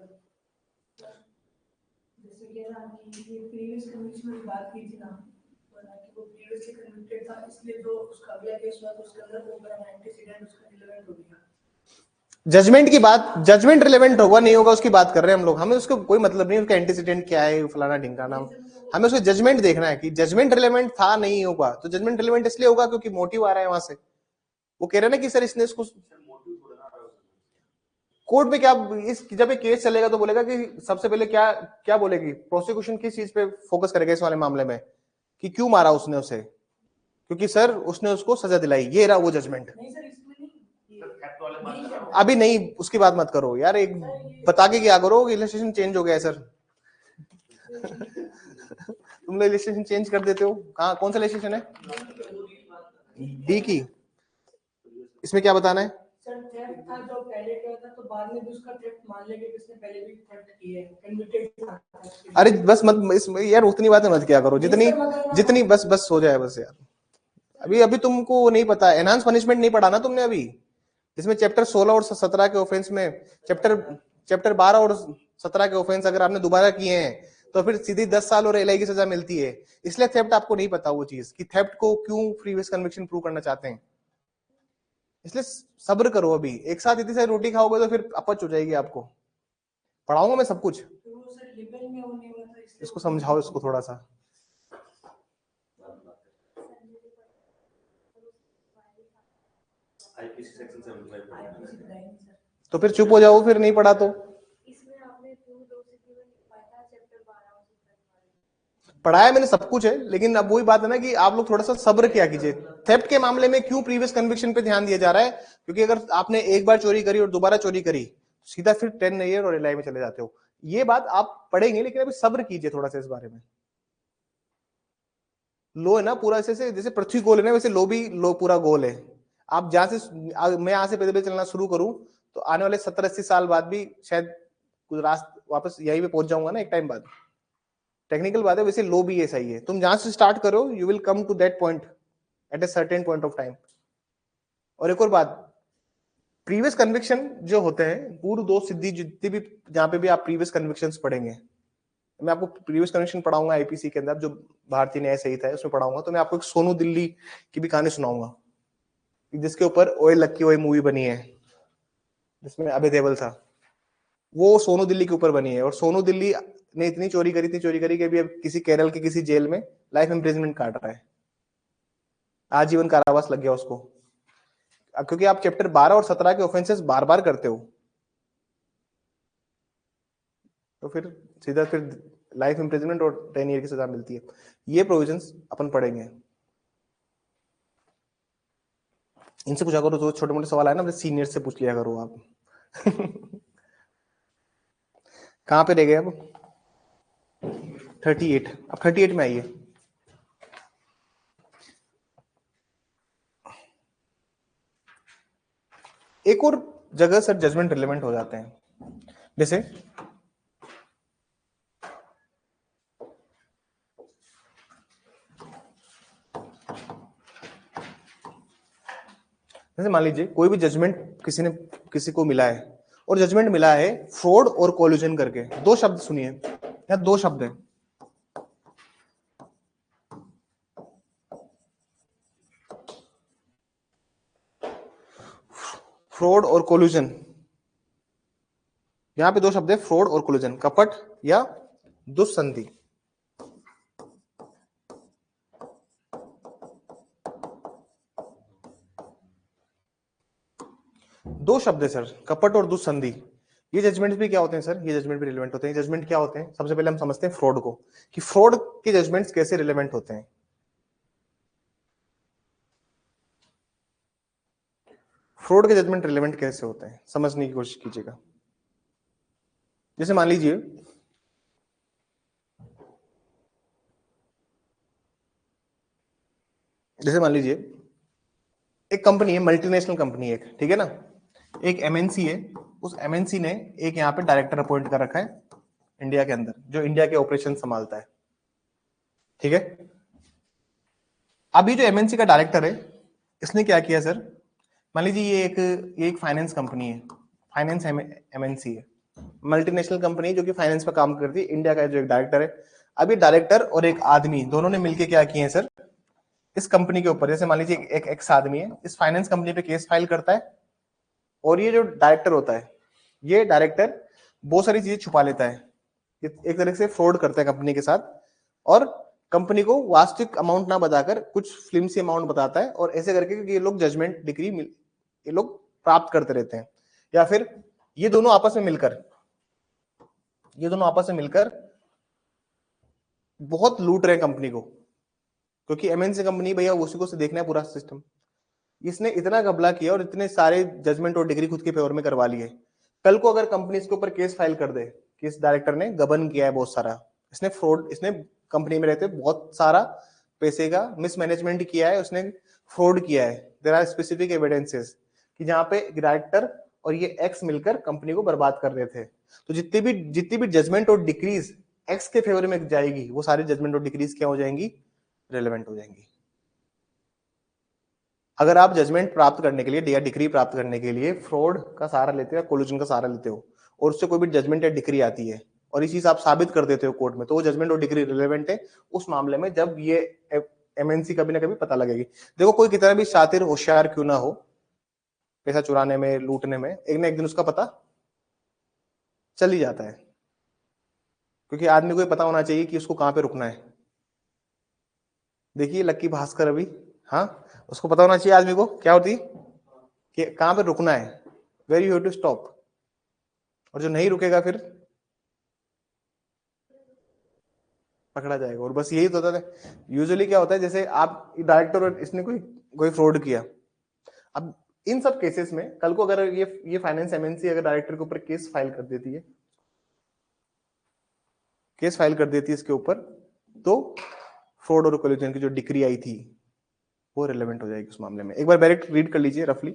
जजमेंट की बात, जजमेंट रिलेवेंट होगा नहीं होगा उसकी बात कर रहे हैं हम लोग, हमें उसको कोई मतलब नहीं उसका एंटीसीडेंट क्या है फलाना ढिंकाना। हमें उसका जजमेंट देखना है कि जजमेंट रिलेवेंट था नहीं होगा। तो जजमेंट रिलेवेंट इसलिए होगा क्योंकि मोटिव आ रहा है वहां से। वो कह रहे हैं ना कि सर इसने इसको कोर्ट में क्या, इस जब एक केस चलेगा तो बोलेगा कि सबसे पहले क्या क्या बोलेगी प्रोसिक्यूशन, किस चीज पे फोकस करेगा इस वाले मामले में कि क्यों मारा उसने उसे? क्योंकि सर उसने उसको सजा दिलाई, ये रहा वो जजमेंट। अभी नहीं, उसकी बात मत करो यार, एक बता के क्या करो, इलस्ट्रेशन चेंज हो गया है सर। तुम लोग लेजिस्लेशन चेंज कर देते हो। कहाँ, कौन सा लेजिस्लेशन है? डी की। इसमें क्या बताना है? सर थेफ्ट था जो पहले किया था, तो बाद में भी उसका थेफ्ट मान लेंगे कि इसने पहले भी थेफ्ट किया है, कन्विक्टेड। अरे बस मत इसमें यार उतनी बातें मत किया करो, जितनी जितनी बस हो जाए बस यार। अभी तुमको नहीं पता, एनहांस पनिशमेंट नहीं पढ़ा ना तुमने अभी, जिसमें चैप्टर 16 और 17 के ऑफेंस में चैप्टर 12 और 17 के ऑफेंस अगर आपने दोबारा किए हैं तो फिर सीधी 10 साल और एलआई की सजा मिलती है। इसलिए थेफ्ट आपको नहीं पता वो चीज कि थेफ्ट को क्यों प्रीवियस कन्विक्शन प्रूव करना चाहते हैं। इसलिए सब्र करो, अभी एक साथ इतनी सारी रोटी खाओगे तो फिर अपच हो जाएगी आपको। पढ़ाऊंगा मैं सब कुछ, इसको समझाओ इसको थोड़ा सा। तो फिर चुप हो जाओ, फिर नहीं पढ़ा तो। पढ़ाया मैंने सब कुछ है, लेकिन अब वही बात है ना कि आप लोग थोड़ा सा सब्र किया कीजिए। थेफ्ट के मामले में क्यों प्रीवियस कन्विक्शन पे ध्यान दिया जा रहा है? क्योंकि अगर आपने एक बार चोरी करी और दोबारा चोरी करी, सीधा फिर 10 ईयर और एलआई में चले जाते हो। ये बात आप पढ़ेंगे, लेकिन अभी सब्र कीजिए थोड़ा सा इस बारे में। लो है ना पूरा, ऐसे जैसे पृथ्वी गोल है ना, वैसे लो भी लो पूरा गोल है। आप जहां से, मैं यहां से पैदल चलना शुरू करूं तो आने वाले 70-80 साल बाद भी शायद कुछ रास्ते वापस यहीं पे पहुंच जाऊंगा ना एक टाइम बाद। टेक्निकल बात है, वैसे लो भी ऐसा ही है। तुम जहां से स्टार्ट करो you will come to that point at a certain point of time. और एक और बात, प्रीवियस कन्विक्शन जो होते हैं, पूर्व दोष सिद्धि जितनी भी जहां पे भी आप प्रीवियस कन्विक्शंस पढ़ेंगे, मैं आपको प्रीवियस कन्विक्शन पढ़ाऊंगा आईपीसी के अंदर, जो भारतीय न्याय संहिता है उसमें पढ़ाऊंगा। तो मैं आपको एक सोनू दिल्ली की भी कहानी सुनाऊंगा, जिसके ऊपर ओए लक्की ओए मूवी बनी है, जिसमें अभय देओल था। वो सोनू दिल्ली के ऊपर बनी है। और सोनू दिल्ली ने इतनी चोरी करी कि अभी अब किसी केरल के किसी जेल में लाइफ इम्प्रिजनमेंट काट रहा है, आजीवन कारावास लग गया उसको। क्योंकि आप चैप्टर 12 और 17 के ऑफेंसेस बार बार करते हो, तो फिर सीधा फिर लाइफ इम्प्रिजनमेंट और 10 ईयर की सजा मिलती है। ये प्रोविजंस अपन पढ़ेंगे। इनसे पूछा करो, जो छोटे मोटे सवाल है ना, सीनियर से पूछ लिया करो आप। कहां पे रह गए अब? 38। अब 38 में आइए। एक और जगह सर जजमेंट रिलेवेंट हो जाते हैं, जैसे मान लीजिए कोई भी जजमेंट किसी को मिला है, और जजमेंट मिला है फ्रॉड और कोल्यूजन करके। दो शब्द सुनिए, या दो शब्द है, फ्रॉड और कोल्यूजन। यहां पे दो शब्द है, फ्रॉड और कोल्यूजन, कपट या दुस्संधि। दो शब्द है सर, कपट और दुस्संधि। ये जजमेंट भी क्या होते हैं सर? ये जजमेंट भी रिलेवेंट होते हैं। जजमेंट क्या होते हैं? सबसे पहले हम समझते हैं फ्रॉड को, कि फ्रॉड के जजमेंट्स कैसे रिलेवेंट होते हैं। फ्रॉड के जजमेंट रिलेवेंट कैसे होते हैं, समझने की कोशिश कीजिएगा। जैसे मान लीजिए एक कंपनी है, मल्टीनेशनल कंपनी है, ठीक है ना, एक एमएनसी है। उस एमएनसी ने एक यहाँ पे डायरेक्टर अपॉइंट कर रखा है इंडिया के अंदर, जो इंडिया के ऑपरेशन संभालता है, ठीक है। अभी जो एमएनसी का डायरेक्टर है, इसने क्या किया सर? मान लीजिए ये एक फाइनेंस कंपनी है, फाइनेंस एमएनसी है, मल्टीनेशनल कंपनी जो कि फाइनेंस पे काम करती है। इंडिया का जो एक डायरेक्टर है, अभी डायरेक्टर और एक आदमी दोनों ने मिलकर क्या किए हैं सर, इस कंपनी के ऊपर, जैसे मान लीजिए एक एक्स आदमी है, इस फाइनेंस कंपनी पे केस फाइल करता है, और ये जो डायरेक्टर होता है, ये डायरेक्टर बहुत सारी चीजें छुपा लेता है, एक तरह से फ्रॉड करता है कंपनी के साथ, और कंपनी को वास्तविक अमाउंट ना बताकर कुछ फिल्म सी अमाउंट बताता है, और ऐसे करके ये लोग जजमेंट डिग्री ये लोग प्राप्त करते रहते हैं। या फिर ये दोनों आपस में मिलकर बहुत लूट रहे हैं कंपनी को, क्योंकि एमएनसी कंपनी भैया उसी को से देखना है पूरा सिस्टम। इसने इतना घपला किया और इतने सारे जजमेंट और डिग्री खुद के फेवर में करवा लिए। कल को अगर कंपनी इसके ऊपर केस फाइल कर दे कि इस डायरेक्टर ने गबन किया है बहुत सारा, इसने फ्रॉड, इसने कंपनी में रहते, बहुत सारा पैसे का मिसमैनेजमेंट किया है, उसने फ्रॉड किया है, देयर आर स्पेसिफिक एविडेंसेस कि जहां पे डायरेक्टर और ये एक्स मिलकर कंपनी को बर्बाद कर रहे थे। तो जितनी भी जजमेंट और डिक्रीज एक्स के फेवर में जाएगी, वो सारी जजमेंट और डिक्रीज क्या हो जाएंगी, रेलेवेंट हो जाएंगी। अगर आप जजमेंट प्राप्त करने के लिए या डिक्री प्राप्त करने के लिए फ्रॉड का सहारा लेते हो या कोलिजन का सहारा लेते हो और उससे कोई भी जजमेंट या डिक्री आती है और ये चीज आप साबित कर देते हो कोर्ट में, तो वो जजमेंट और डिक्री रिलेवेंट है उस मामले में जब ये एमएनसी कभी ना कभी पता लगेगी। देखो कोई कितना भी शातिर होशियार क्यों ना हो, पैसा चुराने में लूटने में एक ना एक दिन उसका पता चल ही जाता है, क्योंकि आदमी को ये पता होना चाहिए कि उसको कहां पे रुकना है। देखिए लक्की भास्कर अभी, हाँ उसको पता होना चाहिए आदमी को क्या होती कि कहां पे रुकना है, where you have to stop, और जो नहीं रुकेगा फिर पकड़ा जाएगा। और बस यही तो होता है यूजुअली। क्या होता है जैसे आप डायरेक्टर और इसने कोई फ्रॉड किया, अब इन सब केसेस में कल को अगर ये फाइनेंस एमएनसी अगर डायरेक्टर के ऊपर केस फाइल कर देती है, इसके ऊपर, तो फ्रॉड और कोलिजन की जो डिक्री आई थी वो रिलेवेंट हो जाएगी उस मामले में। एक बार डायरेक्ट रीड कर लीजिए रफली।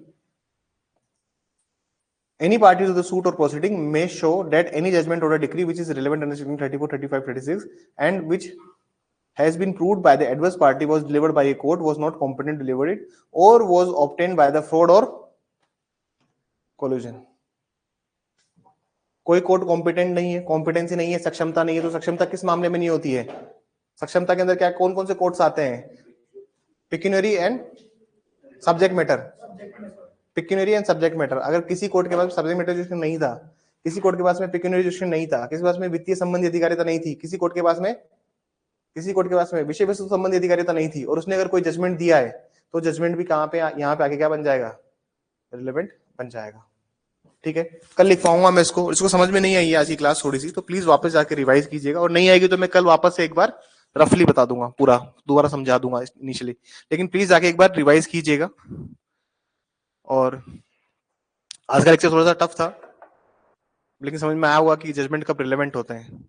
Any party to the suit or proceeding may show that any judgment or a decree which is relevant under section 34, 35, 36 and which has been proved by the adverse party was delivered by a court, was not competent to deliver it, or was obtained by the fraud or collusion. कोई court competent नहीं है, competency नहीं है, सक्षमता नहीं है, तो सक्षमता किस मामले में नहीं होती है? सक्षमता के अंदर क्या कौन कौन से कोर्ट्स आते हैं? Pecuniary and subject matter. Pecuniary and subject matter. अगर किसी कोर्ट के पास सब्जेक्ट मैटर जुरिडिक्शन नहीं था, किसी कोर्ट के पास में पिक्यूनरी जुरिडिक्शन नहीं था, किसी के पास में वित्तीय संबंधी अधिकारिता नहीं थी, किसी कोर्ट के पास में विषय वस्तु संबंधी अधिकारिता नहीं थी, और उसने अगर कोई जजमेंट दिया है तो जजमेंट भी कहां पे यहाँ पे आके क्या बन जाएगा? रिलेवेंट बन जाएगा। ठीक है, कल लिखवाऊंगा मैं इसको समझ में नहीं आई आज की क्लास थोड़ी सी, तो प्लीज वापस जाके रिवाइज कीजिएगा, और नहीं आएगी तो मैं कल वापस से एक बार रफली बता दूंगा, पूरा दोबारा समझा दूंगा इनिशियली, लेकिन प्लीज जाके एक बार रिवाइज कीजिएगा। और आज का लेक्चर थोड़ा सा टफ था, लेकिन समझ में आया होगा कि जजमेंट कब रिलेवेंट होते हैं।